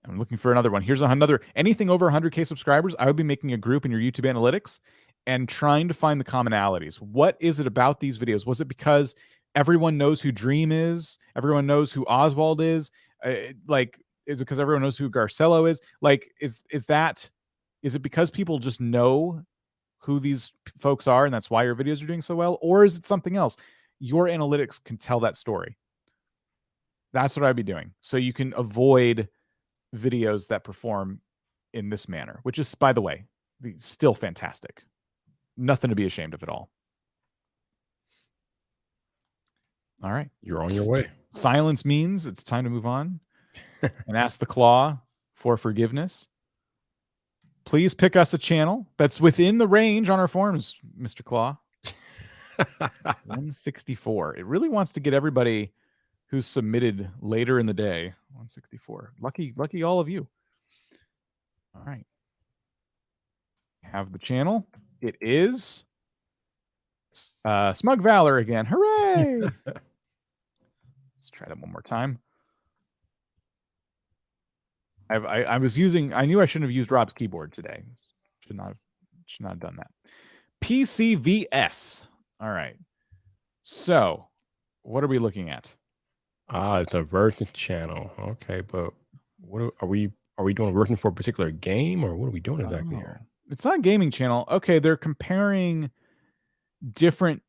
I'm looking for another one. Here's another. Anything over 100K subscribers, I would be making a group in your YouTube analytics and trying to find the commonalities. What is it about these videos? Was it because everyone knows who Dream is? Everyone knows who Oswald is? Is it because everyone knows who Garcello is? Like, is it because people just know who these folks are and that's why your videos are doing so well? Or is it something else? Your analytics can tell that story. That's what I'd be doing. So you can avoid videos that perform in this manner, which is, by the way, still fantastic. Nothing to be ashamed of at all. All right. You're on your way. Silence means it's time to move on and ask the Claw for forgiveness. Please pick us a channel that's within the range on our forums, Mr. Claw. 164. It really wants to get everybody who's submitted later in the day. 164. Lucky all of you. All right. Have the channel. It is Smug Valor again. Hooray! Let's try that one more time. I knew I shouldn't have used Rob's keyboard today. Should not have done that. PCVS. All right. So, what are we looking at? It's a version channel. Okay, but what are we doing? A version for a particular game, or what are we doing exactly here? It's not a gaming channel. Okay, they're comparing different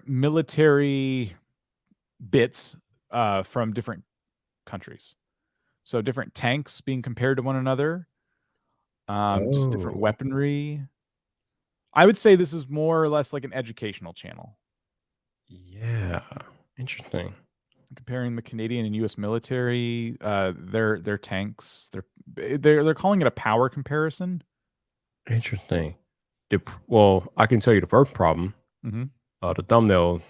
military bits from different countries. So different tanks being compared to one another. Just different weaponry. I would say this is more or less like an educational channel. Yeah, interesting. Comparing the Canadian and U.S. military, their tanks. They're calling it a power comparison. Interesting. Well, I can tell you the first problem. Mm-hmm. The thumbnails.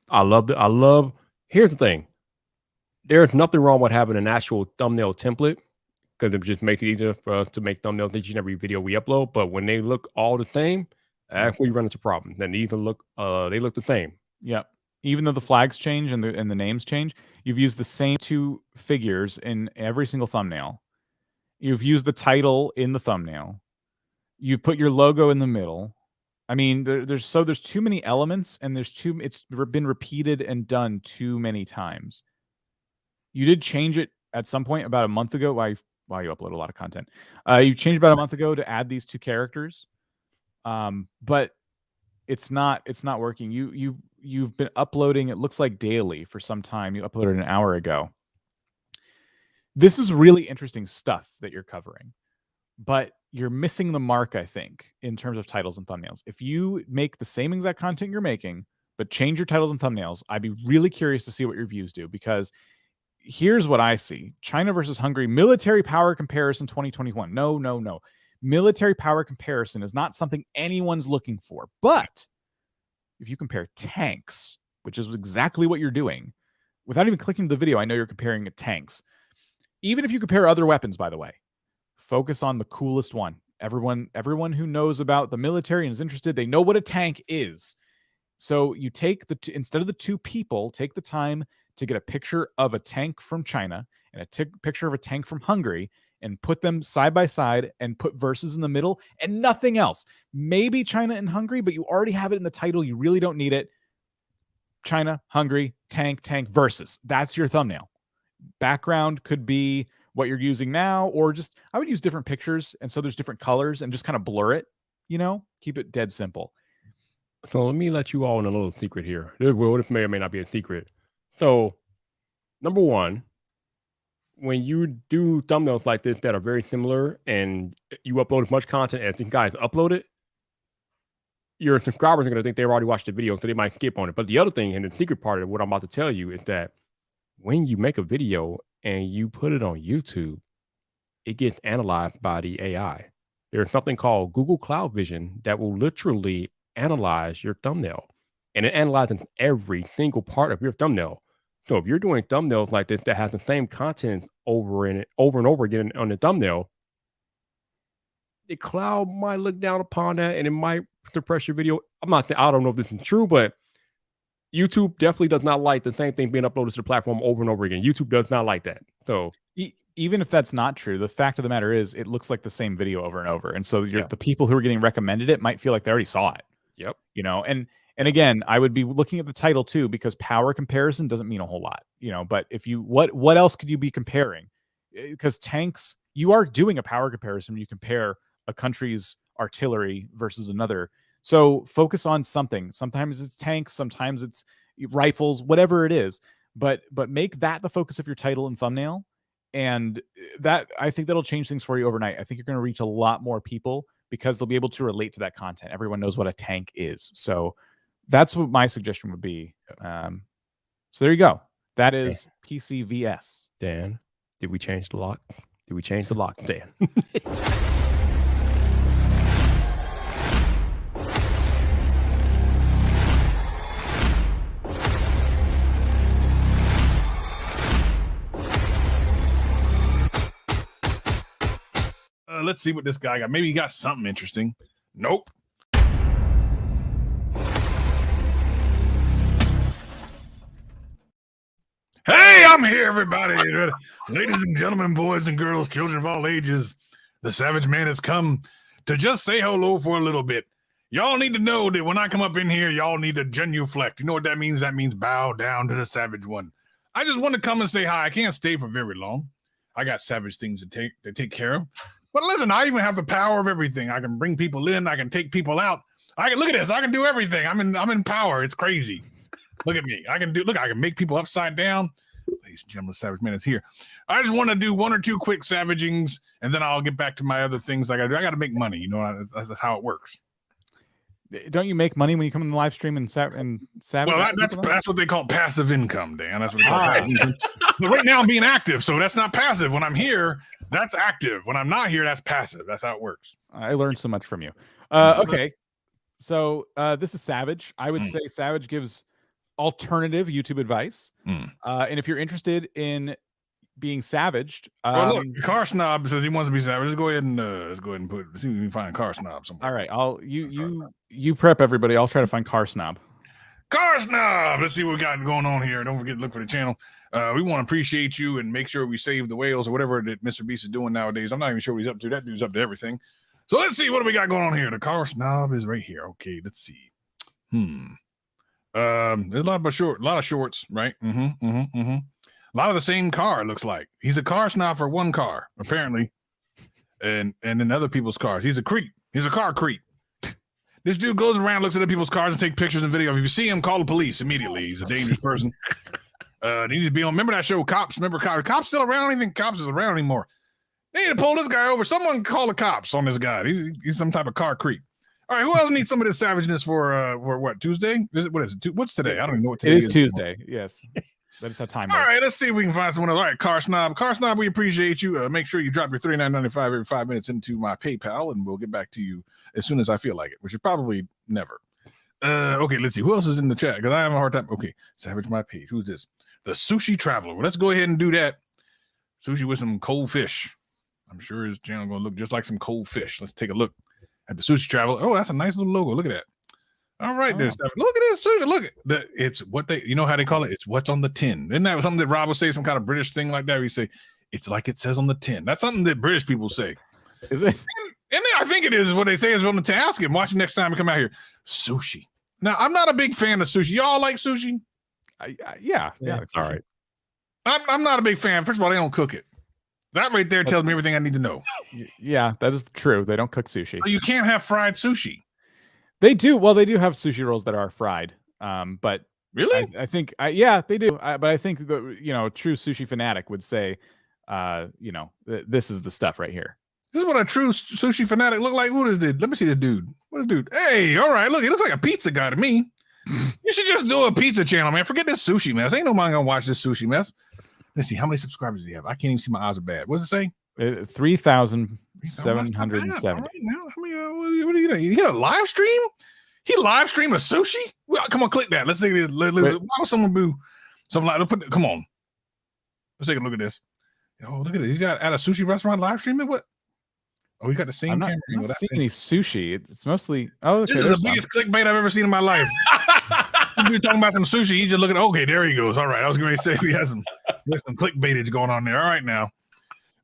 I love. Here's the thing. There's nothing wrong with having an actual thumbnail template because it just makes it easier for us to make thumbnails each and every video we upload. But when they look all the same, that's where you run into problems. Then they look the same. Yep. Even though the flags change and the names change, you've used the same two figures in every single thumbnail. You've used the title in the thumbnail. You've put your logo in the middle. I mean, there's too many elements, and it's been repeated and done too many times. You did change it at some point about a month ago. Why you upload a lot of content. You changed about a month ago to add these two characters. But it's not working. You've been uploading, it looks like daily for some time. You uploaded an hour ago. This is really interesting stuff that you're covering, but you're missing the mark, I think, in terms of titles and thumbnails. If you make the same exact content you're making, but change your titles and thumbnails, I'd be really curious to see what your views do, because here's what I see. China versus Hungary, military power comparison 2021. No. Military power comparison is not something anyone's looking for. But if you compare tanks, which is exactly what you're doing, without even clicking the video, I know you're comparing tanks. Even if you compare other weapons, by the way, focus on the coolest one. Everyone who knows about the military and is interested, they know what a tank is. So you take instead of the two people, take the time to get a picture of a tank from China and a picture of a tank from Hungary and put them side by side and put verses in the middle and nothing else. Maybe China and Hungary, but you already have it in the title. You really don't need it. China, Hungary, tank, versus. That's your thumbnail. Background could be what you're using now, or just, I would use different pictures. And so there's different colors and just kind of blur it, keep it dead simple. So let me let you all in a little secret here. This may or may not be a secret. So, number one, when you do thumbnails like this that are very similar and you upload as much content as these guys uploaded, your subscribers are going to think they've already watched the video, so they might skip on it. But the other thing, and the secret part of what I'm about to tell you, is that when you make a video and you put it on YouTube, it gets analyzed by the AI. There's something called Google Cloud Vision that will literally analyze your thumbnail, and it analyzes every single part of your thumbnail. So if you're doing thumbnails like this that has the same content over and over again on the thumbnail, the cloud might look down upon that and it might suppress your video. I don't know if this is true, but YouTube definitely does not like the same thing being uploaded to the platform over and over again. YouTube does not like that. So even if that's not true, the fact of the matter is it looks like the same video over and over. And so the people who are getting recommended it might feel like they already saw it. Yep. You know, and again, I would be looking at the title too, because power comparison doesn't mean a whole lot, you know, but if you, what else could you be comparing? Because tanks, you are doing a power comparison when you compare a country's artillery versus another. So focus on something. Sometimes it's tanks, sometimes it's rifles, whatever it is, but make that the focus of your title and thumbnail. And that, I think that'll change things for you overnight. I think you're going to reach a lot more people because they'll be able to relate to that content. Everyone knows what a tank is. So that's what my suggestion would be. So there you go. That is PCVS. Dan, did we change the lock? Did we change the lock, Dan? Let's see what this guy got. Maybe he got something interesting. Nope. Hey, I'm here, everybody. Ladies and gentlemen, boys and girls, children of all ages. The Savage Man has come to just say hello for a little bit. Y'all need to know that when I come up in here, y'all need to genuflect. You know what that means? That means bow down to the Savage One. I just want to come and say hi. I can't stay for very long. I got savage things to take care of. But listen, I even have the power of everything. I can bring people in. I can take people out. I can look at this. I can do everything. I'm in power. It's crazy. Look at me. I can make people upside down. Ladies and gentlemen, the Savage Man is here. I just want to do one or two quick savagings, and then I'll get back to my other things I got to do. I got to make money. You know, that's how it works. Don't you make money when you come in the live stream and savage? Well, that's what they call passive income, Dan. That's what they call passive income. But right now I'm being active, so that's not passive. When I'm here, that's active. When I'm not here, that's passive. That's how it works. I learned so much from you. Okay, so this is Savage. I would say Savage gives alternative YouTube advice. And if you're interested in being savaged, well, look, Car Snob says he wants to be savage. Let's go ahead and see if we can find Car Snob somewhere. All right, you prep everybody. I'll try to find Car Snob. Car Snob. Let's see what we got going on here. Don't forget to look for the channel. We want to appreciate you and make sure we save the whales or whatever that MrBeast is doing nowadays. I'm not even sure what he's up to. That dude's up to everything. So let's see what do we got going on here. The Car Snob is right here. Okay, let's see. There's a lot of shorts, right? A lot of the same car, it looks like. He's a car snob for one car, apparently. And in other people's cars. He's a creep. He's a car creep. This dude goes around, looks at other people's cars and takes pictures and videos. If you see him, call the police immediately. He's a dangerous person. He needs to be on. Remember that show, Cops? Remember Cops? Cops still around? I don't think Cops is around anymore. They need to pull this guy over. Someone call the cops on this guy. He's some type of car creep. All right, who else needs some of this savageness for what, Tuesday? What is it? What's today? I don't even know what today is. It is Tuesday, yes. That is how time All works. right, let's see if we can find someone else. All right, Car Snob. Car Snob, we appreciate you. Make sure you drop your $39.95 every 5 minutes into my PayPal, and we'll get back to you as soon as I feel like it, which is probably never. Okay, let's see. Who else is in the chat? Because I have a hard time. Okay, Savage my page. Who's this? The Sushi Traveler. Well, let's go ahead and do that. Sushi with some cold fish. I'm sure his channel going to look just like some cold fish. Let's take a look at the Sushi Traveler. Oh, that's a nice little logo. Look at that. All right, there's stuff. Look at this sushi. Look at it's what they, you know how they call it? It's what's on the tin. Isn't that something that Rob would say? Some kind of British thing like that. We say it's like it says on the tin. That's something that British people say. Is it? And I think it is what they say is on the tin. Ask him. Watch it next time we come out here. Sushi. Now, I'm not a big fan of sushi. Y'all like sushi? Yeah, it's all right. I'm not a big fan. First of all, they don't cook it. That right there tells me everything I need to know. Yeah, that is true. They don't cook sushi. So you can't have fried sushi. They do. Well, they do have sushi rolls that are fried. But really, I think, yeah, they do. But I think the true sushi fanatic would say, this is the stuff right here. This is what a true sushi fanatic look like. What is it? Let me see the dude. What Let's do. Hey, all right. Look, he looks like a pizza guy to me. You should just do a pizza channel, man. Forget this sushi mess. Ain't nobody gonna watch this sushi mess. Let's see, how many subscribers do you have? I can't even see. My eyes are bad. What's it say? 3,770. Right now. How many, what do you know? You got a live stream? He live stream a sushi? Well, come on, click that. Let's take this. Why would someone do something like? Come on. Let's take a look at this. Oh, look at this. He's got at a sushi restaurant live streaming. What? Oh, he got the same camera. I'm not seeing any sushi. It's mostly. Oh, okay, this is the biggest clickbait I've ever seen in my life. We're talking about some sushi. He's just looking. Okay, there he goes. All right, I was going to say we had some clickbaitage going on there. All right, now.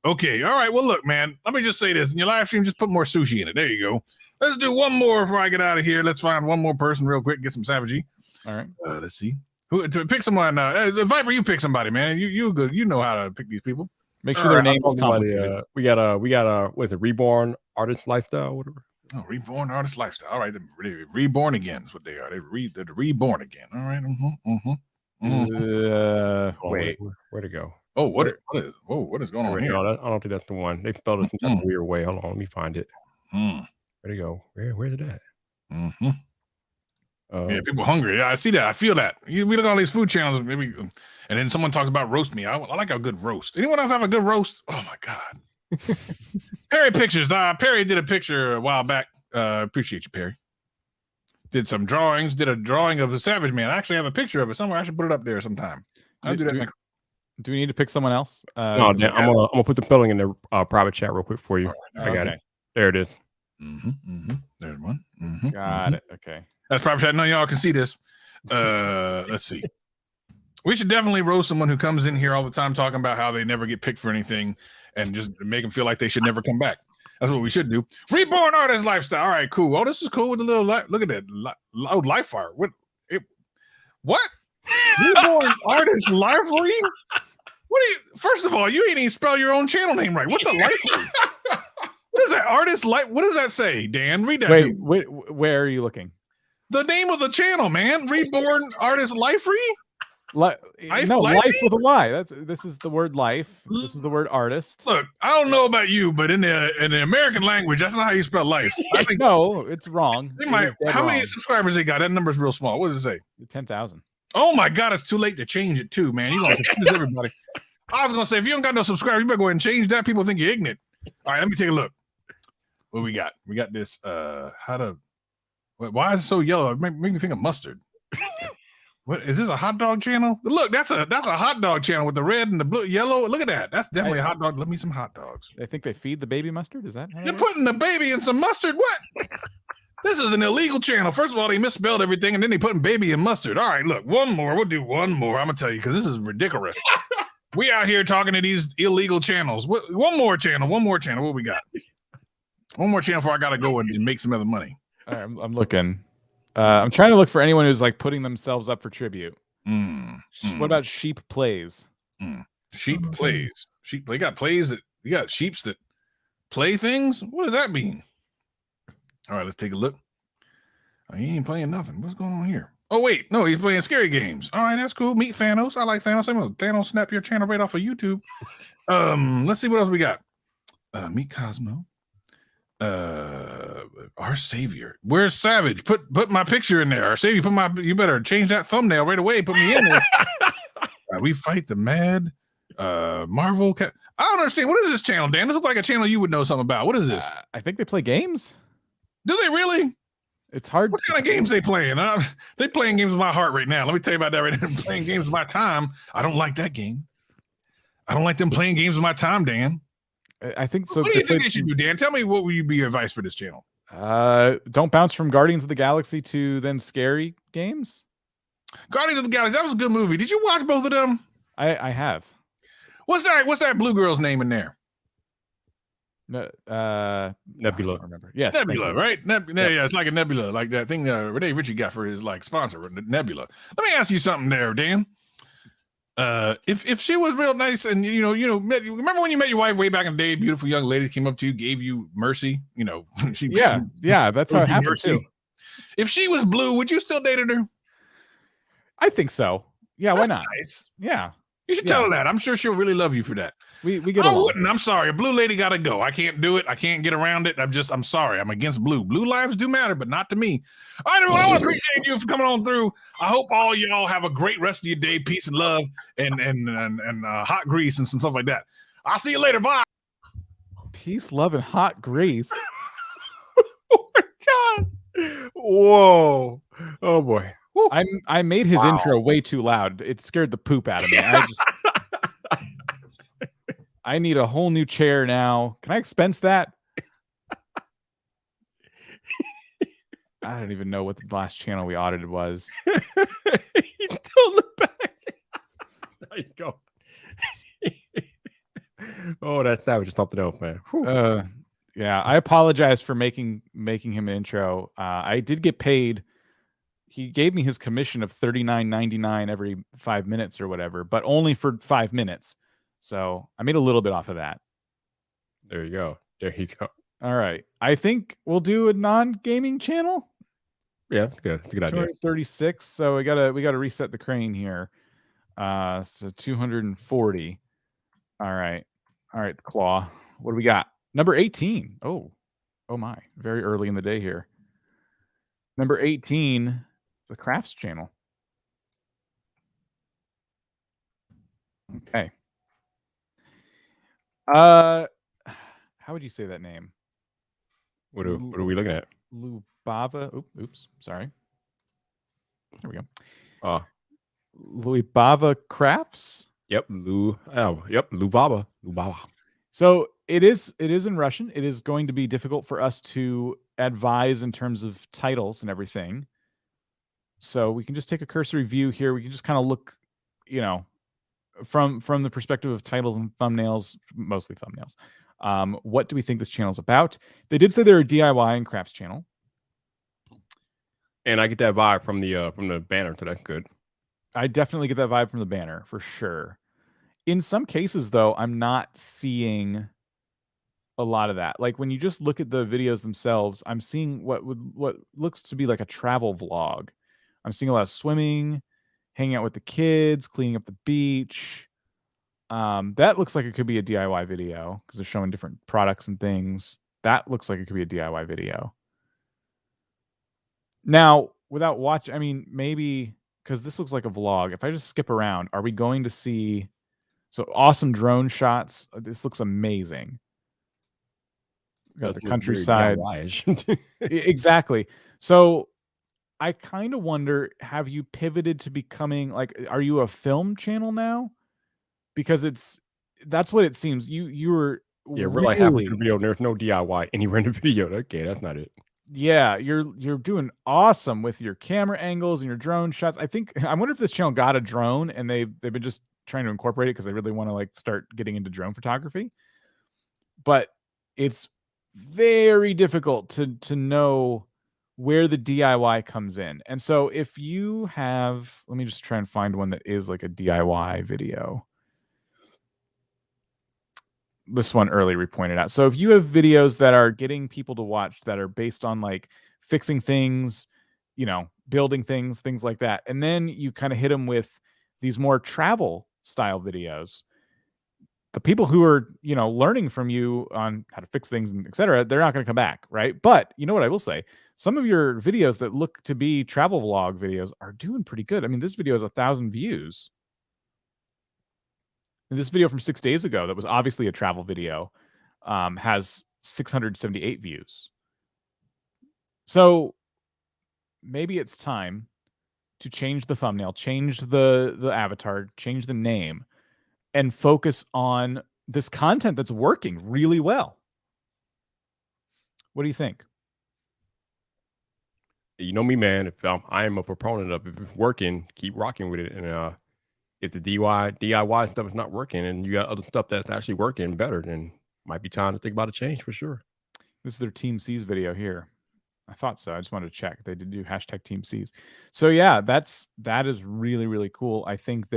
Okay, all right. Well, look, man. Let me just say this: in your live stream, just put more sushi in it. There you go. Let's do one more before I get out of here. Let's find one more person real quick. Get some savagery. All right. Let's see. Who to pick someone? Viper, you pick somebody, man. You good. You know how to pick these people. Make sure their name is complicated. We got a with a Reborn Artist lifestyle, whatever. Oh, Reborn Artist lifestyle. All right, they're reborn again is what they are. They're reborn again. All right. Wait, where'd it go? Oh, what is going on here? No, I don't think that's the one. They spelled it in some weird way. Hold on, let me find it. Where'd it go? Where's it at? Yeah, people hungry. Yeah, I see that. I feel that. We look at all these food channels, maybe, and then someone talks about roast me. I like a good roast. Anyone else have a good roast? Oh my god. Perry Pictures. Perry did a picture a while back. Appreciate you, Perry. Did some drawings. Did a drawing of the Savage Man. I actually have a picture of it somewhere. I should put it up there sometime. I'll do that next. Do we need to pick someone else? No, Dan, I'm gonna put the spelling in the private chat real quick for you. Right, I got it. There it is. There's one. Got it. Okay. That's private chat. No, y'all can see this. Let's see. We should definitely roast someone who comes in here all the time talking about how they never get picked for anything and just make them feel like they should never come back. That's what we should do. Reborn Artist lifestyle. All right, cool. Oh, this is cool with the little look at that loud life fire. What? Reborn Artist livery? What do you? First of all, you ain't even spell your own channel name right. What's a livery? What is that? Artist life? What does that say, Dan? Read that. Wait, where are you looking? The name of the channel, man. Reborn Artist lifery. Life with a Y. This is the word life. This is the word artist. Look, I don't know about you, but in the American language, that's not how you spell life. I think no, it's wrong. How many subscribers they got? That number's real small. What does it say? 10,000. Oh my God, it's too late to change it too, man. You're gonna confuse everybody. I was gonna say if you don't got no subscribers, you better go ahead and change that. People think you're ignorant. All right, let me take a look. What we got? We got this. Why is it so yellow? It make me think of mustard. What is this? A hot dog channel? Look, that's a hot dog channel with the red and the blue, yellow. Look at that. That's definitely a hot dog. Let me some hot dogs. I think they feed the baby mustard. Is that? They're putting the baby in some mustard. What? This is an illegal channel. First of all, they misspelled everything, and then they putting baby in mustard. All right, look, one more. We'll do one more. I'm gonna tell you because this is ridiculous. We out here talking to these illegal channels. One more channel. What we got? One more channel before I gotta go and make some other money. All right, I'm looking. I'm trying to look for anyone who's like putting themselves up for tribute. What about Sheep Plays? Sheep Plays. They got plays that you got sheeps that play things. What does that mean? All right, let's take a look. Oh, he ain't playing nothing. What's going on here? Oh wait, no, he's playing scary games. All right, that's cool. Meet Thanos. I like Thanos. Thanos snap your channel right off of YouTube. Let's see what else we got. Meet Cosmo. Our savior. Where's Savage? Put my picture in there. Our savior. You better change that thumbnail right away. Put me in there. We fight the mad Marvel. I don't understand. What is this channel, Dan? This looks like a channel you would know something about. What is this? I think they play games. Do they really? It's hard. What kind of games they playing? They playing games with my heart right now. Let me tell you about that right now. Playing games with my time. I don't like that game. I don't like them playing games with my time, Dan. I think so. What do you think they should do, Dan? Tell me what would be your advice for this channel? Don't bounce from Guardians of the Galaxy to then scary games. Guardians of the Galaxy, that was a good movie. Did you watch both of them? I have. What's that blue girl's name in there? Nebula. I remember. Yes, Nebula, right? Yeah, it's like a nebula, like that thing Renee Ritchie got for his like sponsor, Nebula. Let me ask you something there, Dan. If she was real nice and remember when you met your wife way back in the day, beautiful young lady came up to you, gave you mercy, yeah, that's how it happened too. If she was blue, would you still date her? I think so. Yeah, why not? Nice. Yeah. You should tell her that. I'm sure she'll really love you for that. We get I along. wouldn't. I'm sorry. A blue lady got to go. I can't do it. I can't get around it. I'm sorry. I'm against blue. Blue lives do matter, but not to me. All right, everyone, I appreciate you for coming on through. I hope all y'all have a great rest of your day. Peace and love and hot grease and some stuff like that. I'll see you later. Bye. Peace, love, and hot grease. Oh my God. Whoa. Oh boy. Woo. I made his intro way too loud. It scared the poop out of me. I need a whole new chair now. Can I expense that? I don't even know what the last channel we audited was. He's still in the back. There you go. Oh, that was just something else, man. Yeah, I apologize for making him an intro. I did get paid. He gave me his commission of $39.99 every 5 minutes or whatever, but only for 5 minutes. So I made a little bit off of that. There you go. There you go. All right. I think we'll do a non-gaming channel. Yeah, that's good. That's a good idea. 236. So we gotta reset the crane here. So 240. All right. Claw. What do we got? Number 18. Oh my. Very early in the day here. Number 18 is a crafts channel. Okay. How would you say that name? What are we looking at? Lubava. Oops. Sorry. There we go. Lubava Crafts. Yep. Lubava. So it is in Russian. It is going to be difficult for us to advise in terms of titles and everything. So we can just take a cursory view here. We can just kind of look, from the perspective of titles and thumbnails, mostly thumbnails. What do we think this channel is about? They did say they're a DIY and crafts channel. And I get that vibe from the banner, so that's good. I definitely get that vibe from the banner for sure. In some cases, though, I'm not seeing a lot of that. Like when you just look at the videos themselves, I'm seeing what looks to be like a travel vlog. I'm seeing a lot of swimming, hanging out with the kids, cleaning up the beach. That looks like it could be a DIY video because they're showing different products and things. That looks like it could be a DIY video. Now, without watching, I mean, maybe because this looks like a vlog. If I just skip around, are we going to see... So awesome drone shots. This looks amazing. Got the countryside. Exactly. So I kind of wonder, have you pivoted to becoming are you a film channel now? Because that's what it seems. You were we're like halfway through the video. There's no DIY anywhere in the video. Okay, that's not it. Yeah, you're doing awesome with your camera angles and your drone shots. I wonder if this channel got a drone and they've been just trying to incorporate it because they really want to start getting into drone photography. But it's very difficult to know where the DIY comes in. And so if you have, let me just try and find one that is like a DIY video. This one earlier we pointed out. So if you have videos that are getting people to watch that are based on fixing things, building things like that, and then you kind of hit them with these more travel style videos, the people who are, learning from you on how to fix things and et cetera, they're not going to come back, right? But you know what I will say? Some of your videos that look to be travel vlog videos are doing pretty good. I mean, this video has 1,000 views. And this video from 6 days ago that was obviously a travel video has 678 views. So maybe it's time to change the thumbnail, change the avatar, change the name, and focus on this content that's working really well. What do you think? You know me, man. If I am a proponent of if it's working, keep rocking with it. And if the DIY stuff is not working and you got other stuff that's actually working better, then might be time to think about a change for sure. This is their Team C's video here. I thought so. I just wanted to check. They did do hashtag Team C's. So yeah, that is really, really cool. I think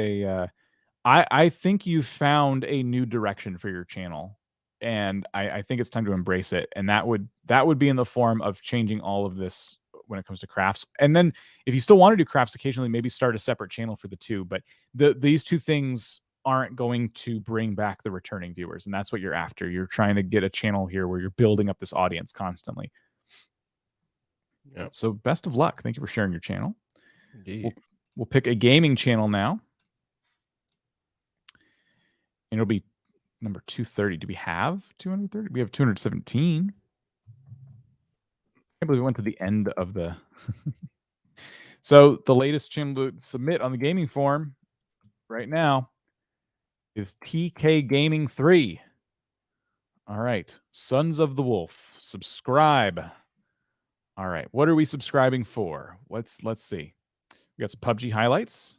I think you found a new direction for your channel, and I think it's time to embrace it. And that would be in the form of changing all of this when it comes to crafts. And then if you still want to do crafts occasionally, maybe start a separate channel for the two. But these two things aren't going to bring back the returning viewers, and that's what you're after. You're trying to get a channel here where you're building up this audience constantly. Yep. So best of luck. Thank you for sharing your channel. Indeed. We'll pick a gaming channel now. And it'll be number 230. Do we have 230? We have 217. I can't believe we went to the end of the... So the latest channel to submit on the gaming forum right now is TK Gaming 3. All right. Sons of the Wolf. Subscribe. All right. What are we subscribing for? Let's see. We got some PUBG highlights.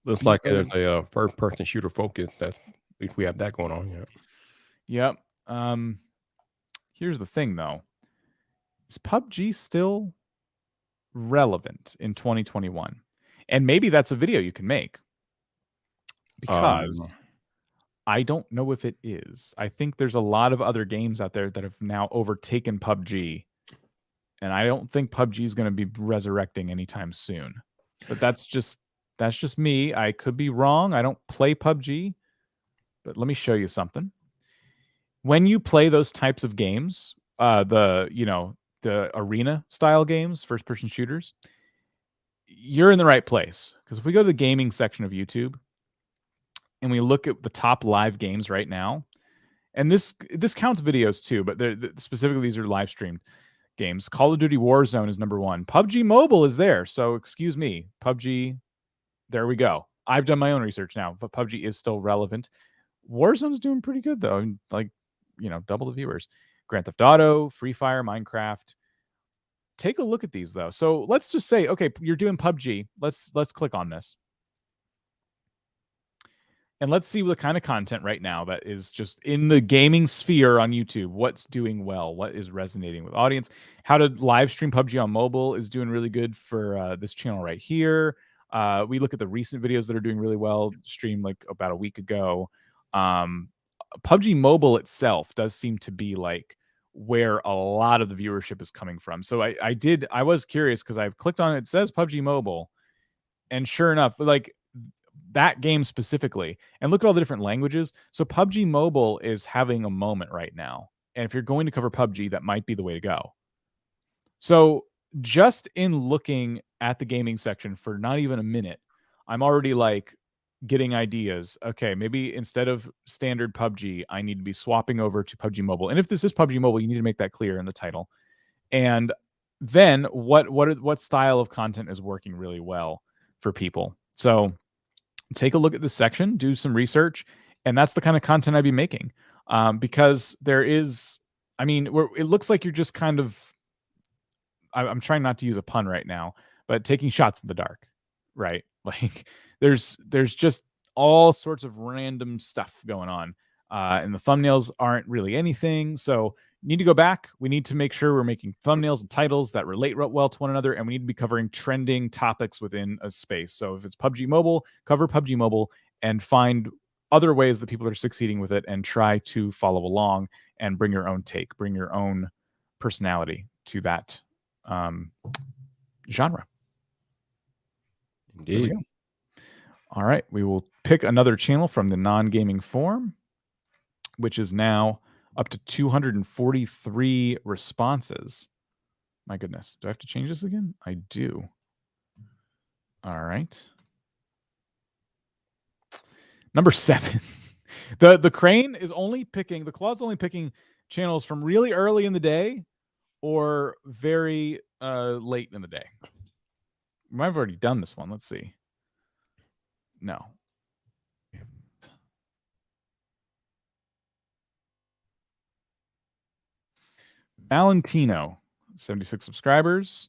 Looks like it's a first-person shooter focus. At least we have that going on. Yeah. Yep. Here's the thing, though. Is PUBG still relevant in 2021? And maybe that's a video you can make. Because I don't know if it is. I think there's a lot of other games out there that have now overtaken PUBG. And I don't think PUBG is going to be resurrecting anytime soon. But that's just me. I could be wrong. I don't play PUBG. But let me show you something. When you play those types of games, the arena style games, first person shooters, you're in the right place. Because if we go to the gaming section of YouTube and we look at the top live games right now, and this counts videos too, but specifically these are live streamed games. Call of Duty Warzone is number 1. PUBG Mobile is there. So excuse me, PUBG, there we go. I've done my own research now, but PUBG is still relevant. Warzone's doing pretty good though. Like, double the viewers. Grand Theft Auto, Free Fire, Minecraft. Take a look at these though. So let's just say, okay, you're doing PUBG. Let's click on this. And let's see the kind of content right now that is just in the gaming sphere on YouTube. What's doing well? What is resonating with audience? How to live stream PUBG on mobile is doing really good for this channel right here. We look at the recent videos that are doing really well, streamed like about a week ago. PUBG Mobile itself does seem to be like where a lot of the viewership is coming from. So I was curious because I clicked on it. It says PUBG Mobile. And sure enough, like that game specifically, and look at all the different languages. So PUBG Mobile is having a moment right now. And if you're going to cover PUBG, that might be the way to go. So just in looking at the gaming section for not even a minute, I'm already like getting ideas. Okay, maybe instead of standard PUBG, I need to be swapping over to PUBG Mobile. And if this is PUBG Mobile, you need to make that clear in the title. And then what style of content is working really well for people? So take a look at this section, do some research, and that's the kind of content I'd be making. Because there is, it looks like you're just kind of, I'm trying not to use a pun right now, but taking shots in the dark, right? Like there's just all sorts of random stuff going on. And the thumbnails aren't really anything. So you need to go back. We need to make sure we're making thumbnails and titles that relate well to one another. And we need to be covering trending topics within a space. So if it's PUBG Mobile, cover PUBG Mobile and find other ways that people are succeeding with it and try to follow along and bring your own take, bring your own personality to that genre. Indeed. So all right. We will pick another channel from the non-gaming forum, which is now up to 243 responses. My goodness. Do I have to change this again? I do. All right. Number 7. The crane is only picking, the claw's only picking channels from really early in the day or very late in the day. We might have already done this one. Let's see. No. Valentino, 76 subscribers.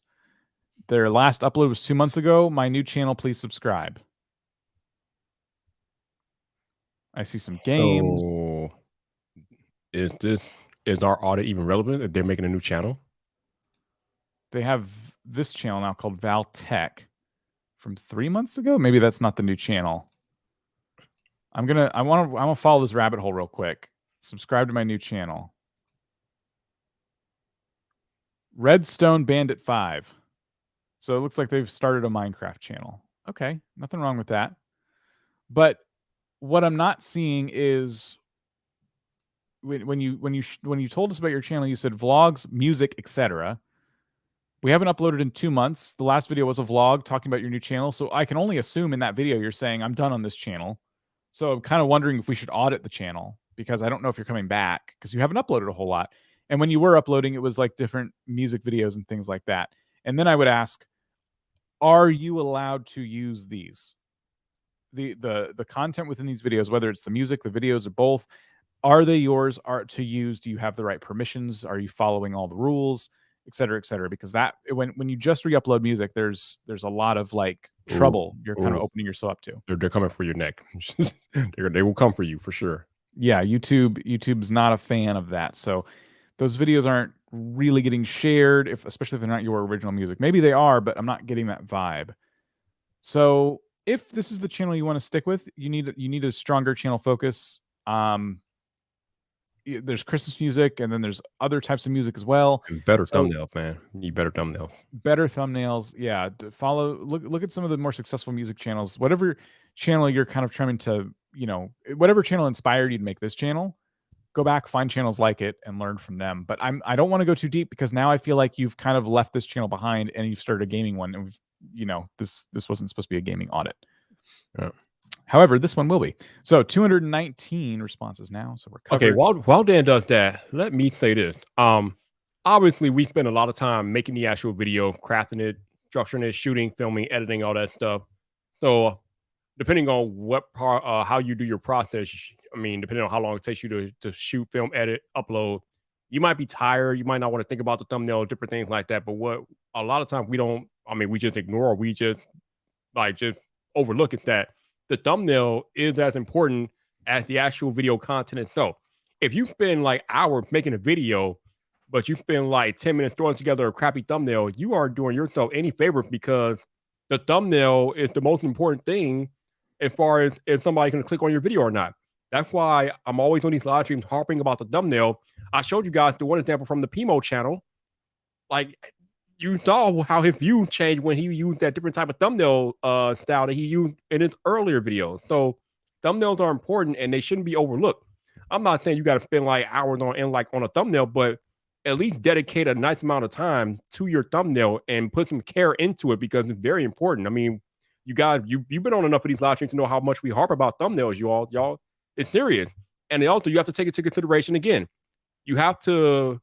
Their last upload was 2 months ago. My new channel, please subscribe. I see some games. So is our audit even relevant if they're making a new channel? They have this channel now called Val Tech from 3 months ago. Maybe that's not the new channel. I want to follow this rabbit hole real quick. Subscribe to my new channel. Redstone Bandit 5. So it looks like they've started a Minecraft channel. Okay, nothing wrong with that. But what I'm not seeing is when you told us about your channel, you said vlogs, music, etc. We haven't uploaded in 2 months. The last video was a vlog talking about your new channel. So I can only assume in that video you're saying I'm done on this channel. So I'm kind of wondering if we should audit the channel, because I don't know if you're coming back because you haven't uploaded a whole lot. And when you were uploading, it was like different music videos and things like that. And then I would ask, are you allowed to use these? The content within these videos, whether it's the music, the videos, or both, are they yours to use? Do you have the right permissions? Are you following all the rules, et cetera, et cetera? Because that when you just re-upload music, there's a lot of like trouble you're kind of opening yourself up to. They're coming for your neck. They will come for you for sure. Yeah, YouTube's not a fan of that. So those videos aren't really getting shared, especially if they're not your original music. Maybe they are, but I'm not getting that vibe. So if this is the channel you want to stick with, you need a stronger channel focus. There's Christmas music, and then there's other types of music as well. And better thumbnails, man. You need better thumbnails. Better thumbnails, yeah. Look at some of the more successful music channels. Whatever channel you're kind of trying to, whatever channel inspired you to make this channel, go back, find channels like it, and learn from them. But I don't want to go too deep, because now I feel like you've kind of left this channel behind and you've started a gaming one, and this wasn't supposed to be a gaming audit. Yeah. However, this one will be. So 219 responses now. So we're covered. Okay, while Dan does that, let me say this. Obviously, we spend a lot of time making the actual video, crafting it, structuring it, shooting, filming, editing, all that stuff. So depending on what part, how you do your process, I mean, depending on how long it takes you to shoot, film, edit, upload, you might be tired. You might not want to think about the thumbnail, different things like that. But what a lot of times we just ignore, we just overlook it, that the thumbnail is as important as the actual video content itself. If you spend like hours making a video, but you spend like 10 minutes throwing together a crappy thumbnail, you aren't doing yourself any favor, because the thumbnail is the most important thing as far as if somebody's going to click on your video or not. That's why I'm always on these live streams harping about the thumbnail. I showed you guys the one example from the PMO channel. Like, you saw how his views changed when he used that different type of thumbnail style that he used in his earlier videos. So thumbnails are important and they shouldn't be overlooked. I'm not saying you got to spend like hours on a thumbnail, but at least dedicate a nice amount of time to your thumbnail and put some care into it, because it's very important. I mean, you've been on enough of these live streams to know how much we harp about thumbnails, y'all. It's serious. And also, you have to take into consideration, again, you have to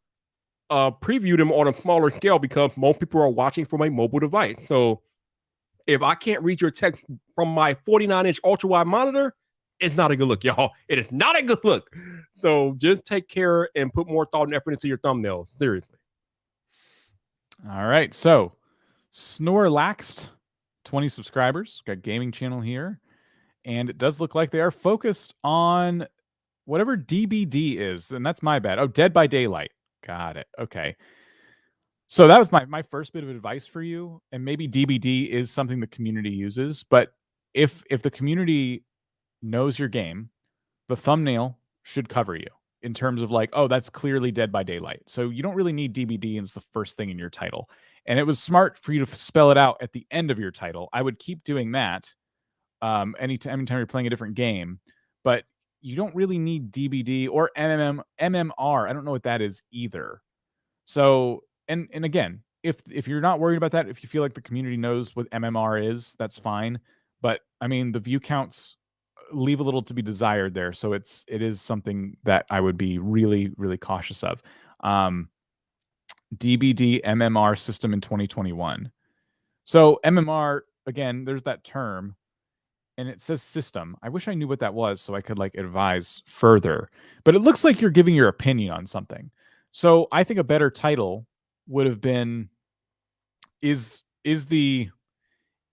preview them on a smaller scale, because most people are watching from a mobile device. So if I can't read your text from my 49-inch ultra-wide monitor, it's not a good look, y'all. It is not a good look. So just take care and put more thought and effort into your thumbnails. Seriously. All right. So Snore Lax, 20 subscribers, got gaming channel here. And it does look like they are focused on whatever DBD is. And that's my bad. Oh, Dead by Daylight. Got it. Okay. So that was my first bit of advice for you. And maybe DBD is something the community uses. But if the community knows your game, the thumbnail should cover you in terms of like, oh, that's clearly Dead by Daylight. So you don't really need DBD, and it's the first thing in your title. And it was smart for you to spell it out at the end of your title. I would keep doing that anytime you're playing a different game. But you don't really need DBD or MMR. I don't know what that is either. So, and again, if you're not worried about that, if you feel like the community knows what MMR is, that's fine. But I mean, the view counts leave a little to be desired there. So it is something that I would be really, really cautious of. DBD MMR system in 2021. So MMR, again, there's that term. And it says system. I wish I knew what that was so I could like advise further. But it looks like you're giving your opinion on something. So I think a better title would have been, is the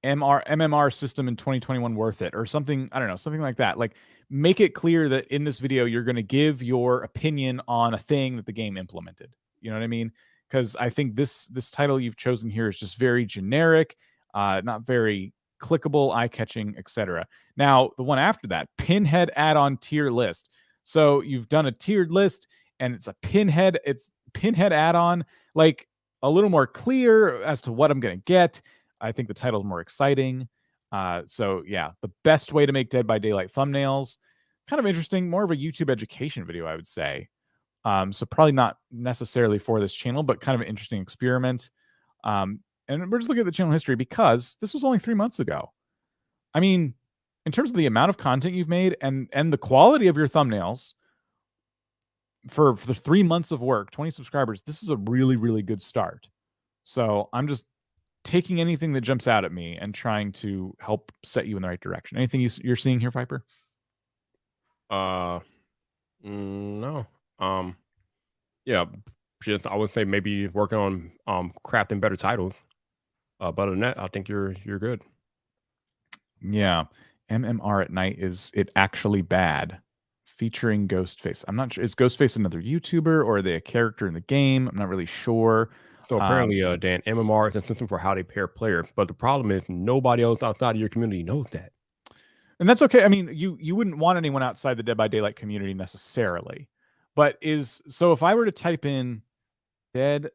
MMR system in 2021 worth it? Or something, I don't know, something like that. Like, make it clear that in this video, you're going to give your opinion on a thing that the game implemented. You know what I mean? Because I think this title you've chosen here is just very generic, not very clickable, eye-catching, etc. Now, the one after that, Pinhead add-on tier list. So you've done a tiered list, and it's Pinhead add-on, like a little more clear as to what I'm going to get. I think the title is more exciting. So yeah, the best way to make Dead by Daylight thumbnails. Kind of interesting, more of a YouTube education video, I would say. So probably not necessarily for this channel, but kind of an interesting experiment. And we're just looking at the channel history because this was only 3 months ago. I mean, in terms of the amount of content you've made and the quality of your thumbnails for the 3 months of work, 20 subscribers, this is a really, really good start. So I'm just taking anything that jumps out at me and trying to help set you in the right direction. Anything you're seeing here, Viper? No. Yeah, just I would say maybe working on crafting better titles. But other than that, I think you're good. Yeah. MMR at night, is it actually bad? Featuring Ghostface. I'm not sure. Is Ghostface another YouTuber or are they a character in the game? I'm not really sure. So apparently, Dan, MMR is a system for how they pair players. But the problem is nobody else outside of your community knows that. And that's okay. I mean, you wouldn't want anyone outside the Dead by Daylight community necessarily. But so if I were to type in Dead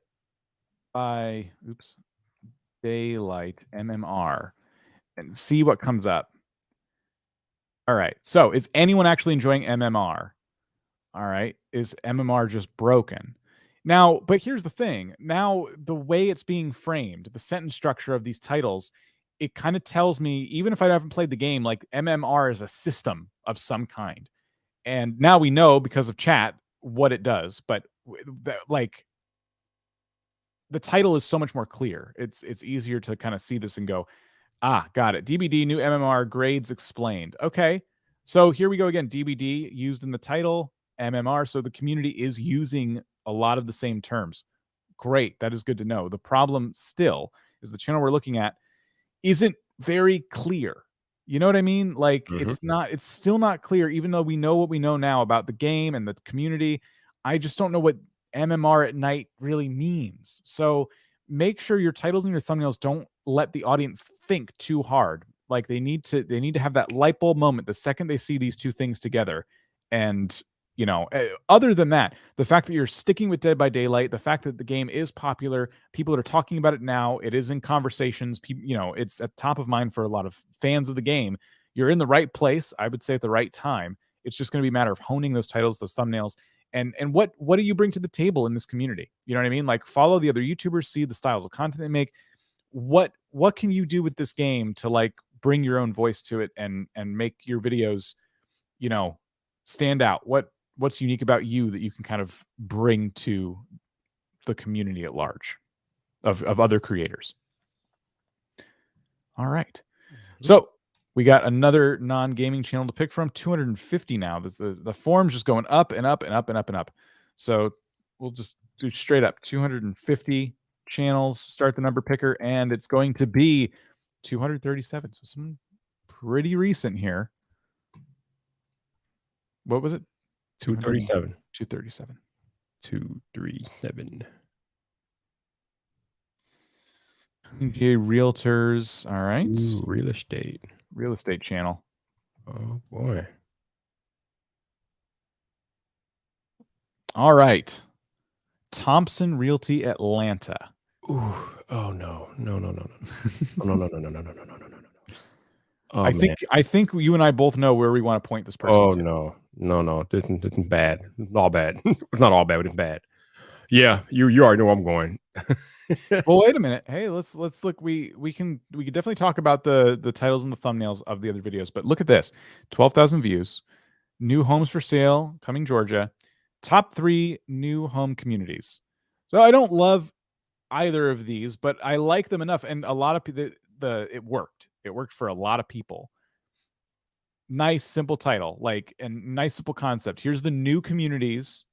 by Daylight MMR and see what comes up. All right. So is anyone actually enjoying MMR? All right. Is MMR just broken? Now, but here's the thing. Now, the way it's being framed, the sentence structure of these titles, it kind of tells me, even if I haven't played the game, like MMR is a system of some kind. And now we know because of chat what it does. But like the title is so much more clear. It's easier to kind of see this and go, got it. DBD, new MMR, grades explained. Okay. So here we go again. DBD used in the title, MMR. So the community is using a lot of the same terms. Great. That is good to know. The problem still is the channel we're looking at isn't very clear. You know what I mean? Like it's still not clear, even though we know what we know now about the game and the community. I just don't know what MMR at night really means. So make sure your titles and your thumbnails don't let the audience think too hard. Like they need to have that light bulb moment the second they see these two things together. And other than that, the fact that you're sticking with Dead by Daylight, the fact that the game is popular, people that are talking about it now, it is in conversations, it's at top of mind for a lot of fans of the game. You're in the right place, I would say, at the right time. It's just going to be a matter of honing those titles, those thumbnails, and what do you bring to the table in this community? You know what I mean? Like follow the other YouTubers, see the styles of content they make. What can you do with this game to like bring your own voice to it and make your videos, stand out? What's unique about you that you can kind of bring to the community at large of other creators? All right. So we got another non-gaming channel to pick from, 250 now. The form's just going up and up and up and up and up. So we'll just do straight up 250 channels, start the number picker, and it's going to be 237. So some pretty recent here. What was it? 237. 237. 237. PGA Realtors. All right. Ooh, real estate channel. Oh boy. All right. Thompson Realty Atlanta. Ooh. Oh no. No. Oh, I think you and I both know where we want to point this person. Oh to. no. This is bad. It's all bad. It's not all bad, but it's bad. Yeah, you already know where I'm going. Well, wait a minute. Hey, let's look. We can definitely talk about the titles and the thumbnails of the other videos, but look at this. 12,000 views. New homes for sale, coming Georgia. Top 3 new home communities. So I don't love either of these, but I like them enough, and a lot of people, it worked. It worked for a lot of people. Nice, simple title, and nice, simple concept. Here's the new communities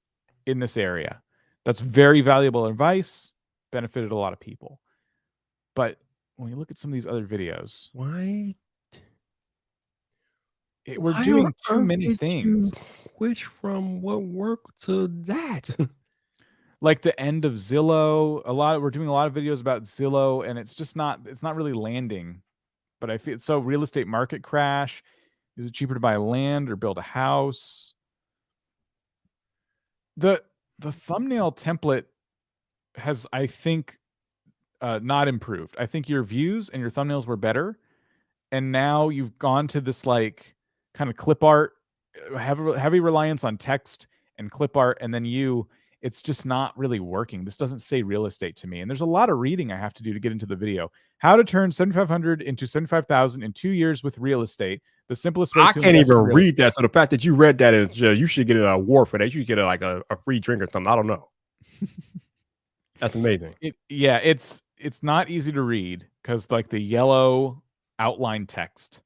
in this area. That's very valuable advice, benefited a lot of people. But when you look at some of these other videos, why we're doing too many things. Switch from what worked to that. Like the end of Zillow, we're doing a lot of videos about Zillow, and it's not really landing. But I feel so. Real estate market crash. Is it cheaper to buy land or build a house? The thumbnail template has, I think, not improved. I think your views and your thumbnails were better, and now you've gone to this like kind of clip art, heavy reliance on text and clip art, and then it's just not really working. This doesn't say real estate to me, and there's a lot of reading I have to do to get into the video. How to turn 7,500 into 75,000 in 2 years with real estate. The simplest way. I can't even read that. So the fact that you read that is, you should get an award for that. You should get a free drink or something. I don't know. That's amazing. It's not easy to read because like the yellow outline text,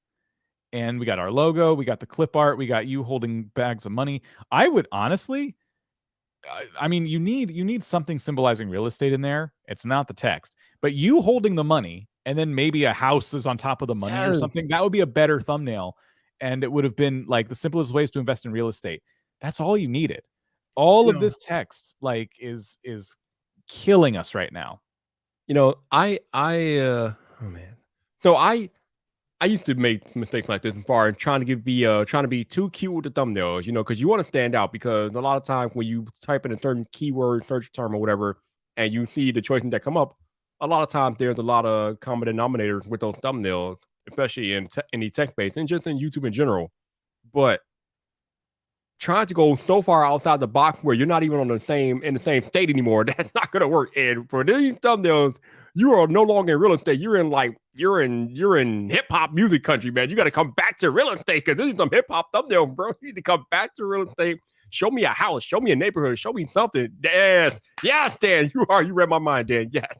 and we got our logo, we got the clip art, we got you holding bags of money. I would honestly, I mean, you need something symbolizing real estate in there. It's not the text, but you holding the money, and then maybe a house is on top of the money or something. That would be a better thumbnail, and it would have been like the simplest ways to invest in real estate. That's all you needed. All of this text like is killing us right now. Oh man. So I used to make mistakes like this as far as trying to be too cute with the thumbnails, because you want to stand out. Because a lot of times when you type in a certain keyword, search term or whatever, and you see the choices that come up, a lot of times there's a lot of common denominators with those thumbnails, especially in any tech-based and just in YouTube in general. But trying to go so far outside the box where you're not even in the same state anymore, that's not gonna work. And for these thumbnails, you are no longer in real estate. You're in hip hop music country, man. You got to come back to real estate because this is some hip hop thumbnail, bro. You need to come back to real estate. Show me a house. Show me a neighborhood. Show me something. Yes, Dan. You read my mind, Dan. Yes.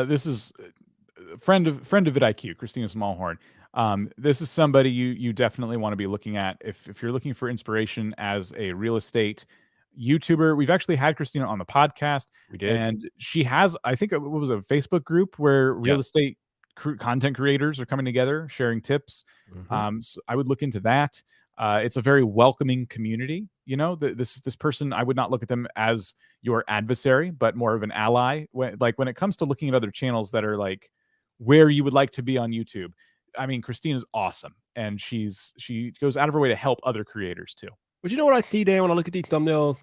This is a friend of vidIQ, Christina Smallhorn. This is somebody you definitely want to be looking at if you're looking for inspiration as a real estate YouTuber. We've actually had Christina on the podcast. We did. And she has, I think, what was a Facebook group where real estate content creators are coming together, sharing tips. So I would look into that. It's a very welcoming community. This person, I would not look at them as your adversary, but more of an ally. When it comes to looking at other channels that are like where you would like to be on YouTube, I mean, Christina's awesome, and she goes out of her way to help other creators too. But you know what I see, Dan, when I look at these thumbnails?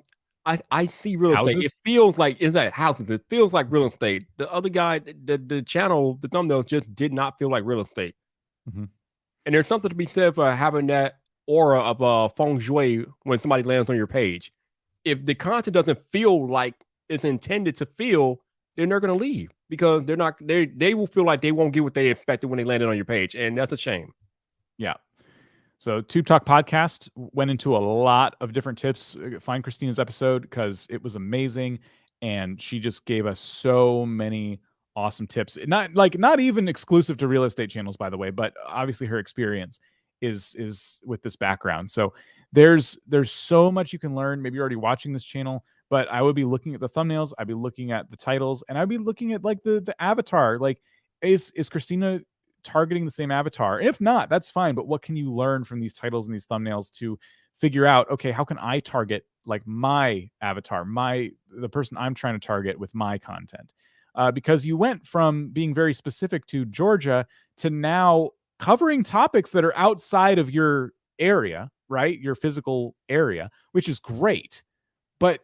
I see real estate. It feels like houses. It feels like real estate. The other guy, the channel, the thumbnail just did not feel like real estate. And there's something to be said for having that aura of feng shui when somebody lands on your page. If the content doesn't feel like it's intended to feel, then they're going to leave because they will feel like they won't get what they expected when they landed on your page. And that's a shame. Yeah. So Tube Talk Podcast went into a lot of different tips. Find Christina's episode because it was amazing. And she just gave us so many awesome tips. Not even exclusive to real estate channels, by the way, but obviously her experience is with this background. So there's so much you can learn. Maybe you're already watching this channel, but I would be looking at the thumbnails. I'd be looking at the titles, and I'd be looking at like the avatar. Like, is Christina targeting the same avatar? If not, that's fine. But what can you learn from these titles and these thumbnails to figure out, okay, how can I target like my avatar, the person I'm trying to target with my content? Because you went from being very specific to Georgia to now covering topics that are outside of your area, right? Your physical area, which is great. But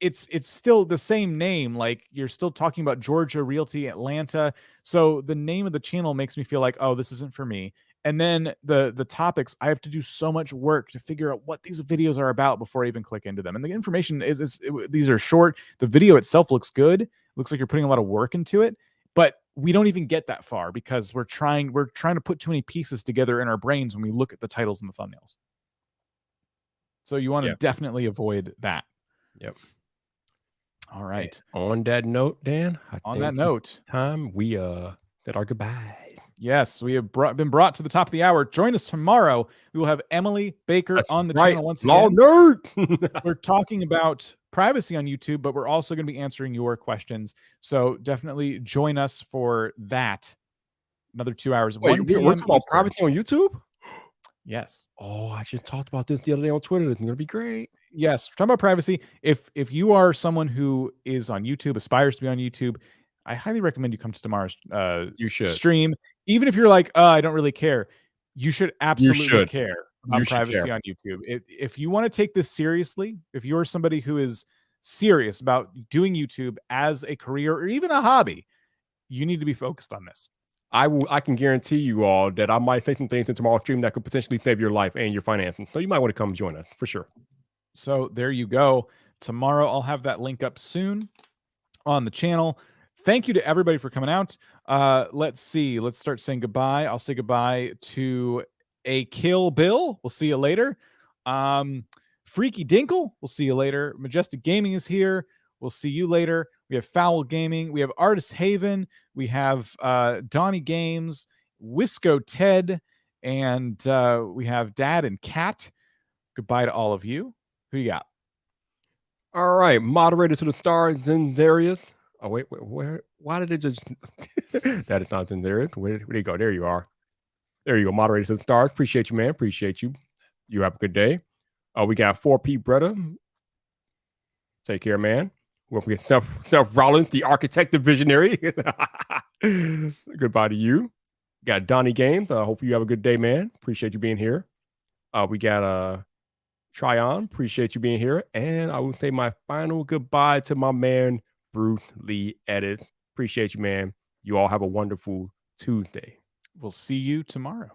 it's still the same name. Like, you're still talking about Georgia Realty, Atlanta. So the name of the channel makes me feel like, oh, this isn't for me. And then the topics, I have to do so much work to figure out what these videos are about before I even click into them. And the information these are short. The video itself looks good. Looks like you're putting a lot of work into it, but we don't even get that far because we're trying to put too many pieces together in our brains when we look at the titles and the thumbnails. So you want to definitely avoid that. Yep. All right. On that note, Dan. Time we said our goodbyes. Yes, we have been brought to the top of the hour. Join us tomorrow. We will have Emily Baker on the channel once again. Law nerd. We're talking about privacy on YouTube, but we're also going to be answering your questions. So definitely join us for that. Another 2 hours. Wait, we're talking about privacy on YouTube? Yes. Oh, I just talked about this the other day on Twitter. It's going to be great. Yes, we're talking about privacy. If you are someone who is on YouTube, aspires to be on YouTube, I highly recommend you come to tomorrow's stream. Even if you're like, I don't really care. You should absolutely care about privacy on YouTube. If you want to take this seriously, if you're somebody who is serious about doing YouTube as a career or even a hobby, you need to be focused on this. I can guarantee you all that I might say some things in tomorrow's stream that could potentially save your life and your finances. So you might want to come join us for sure. So there you go. Tomorrow I'll have that link up soon on the channel. Thank you to everybody for coming out. Let's see. Let's start saying goodbye. I'll say goodbye to a Kill Bill. We'll see you later. Freaky Dinkle. We'll see you later. Majestic Gaming is here. We'll see you later. We have Foul Gaming. We have Artist Haven. We have Donnie Games, Wisco Ted, and we have Dad and Cat. Goodbye to all of you. Who you got? All right, moderator to the stars, Zendarius. Oh wait, where? Why did it just? That is not Zendarius. Where do you go? There you are. There you go, moderator to the stars. Appreciate you, man. Appreciate you. You have a good day. We got 4P Brother. Take care, man. We'll get Steph Rollins, the architect, the visionary. Goodbye to you. Got Donnie Games. Hope you have a good day, man. Appreciate you being here. We got Tryon. Appreciate you being here. And I will say my final goodbye to my man, Bruce Lee Edit. Appreciate you, man. You all have a wonderful Tuesday. We'll see you tomorrow.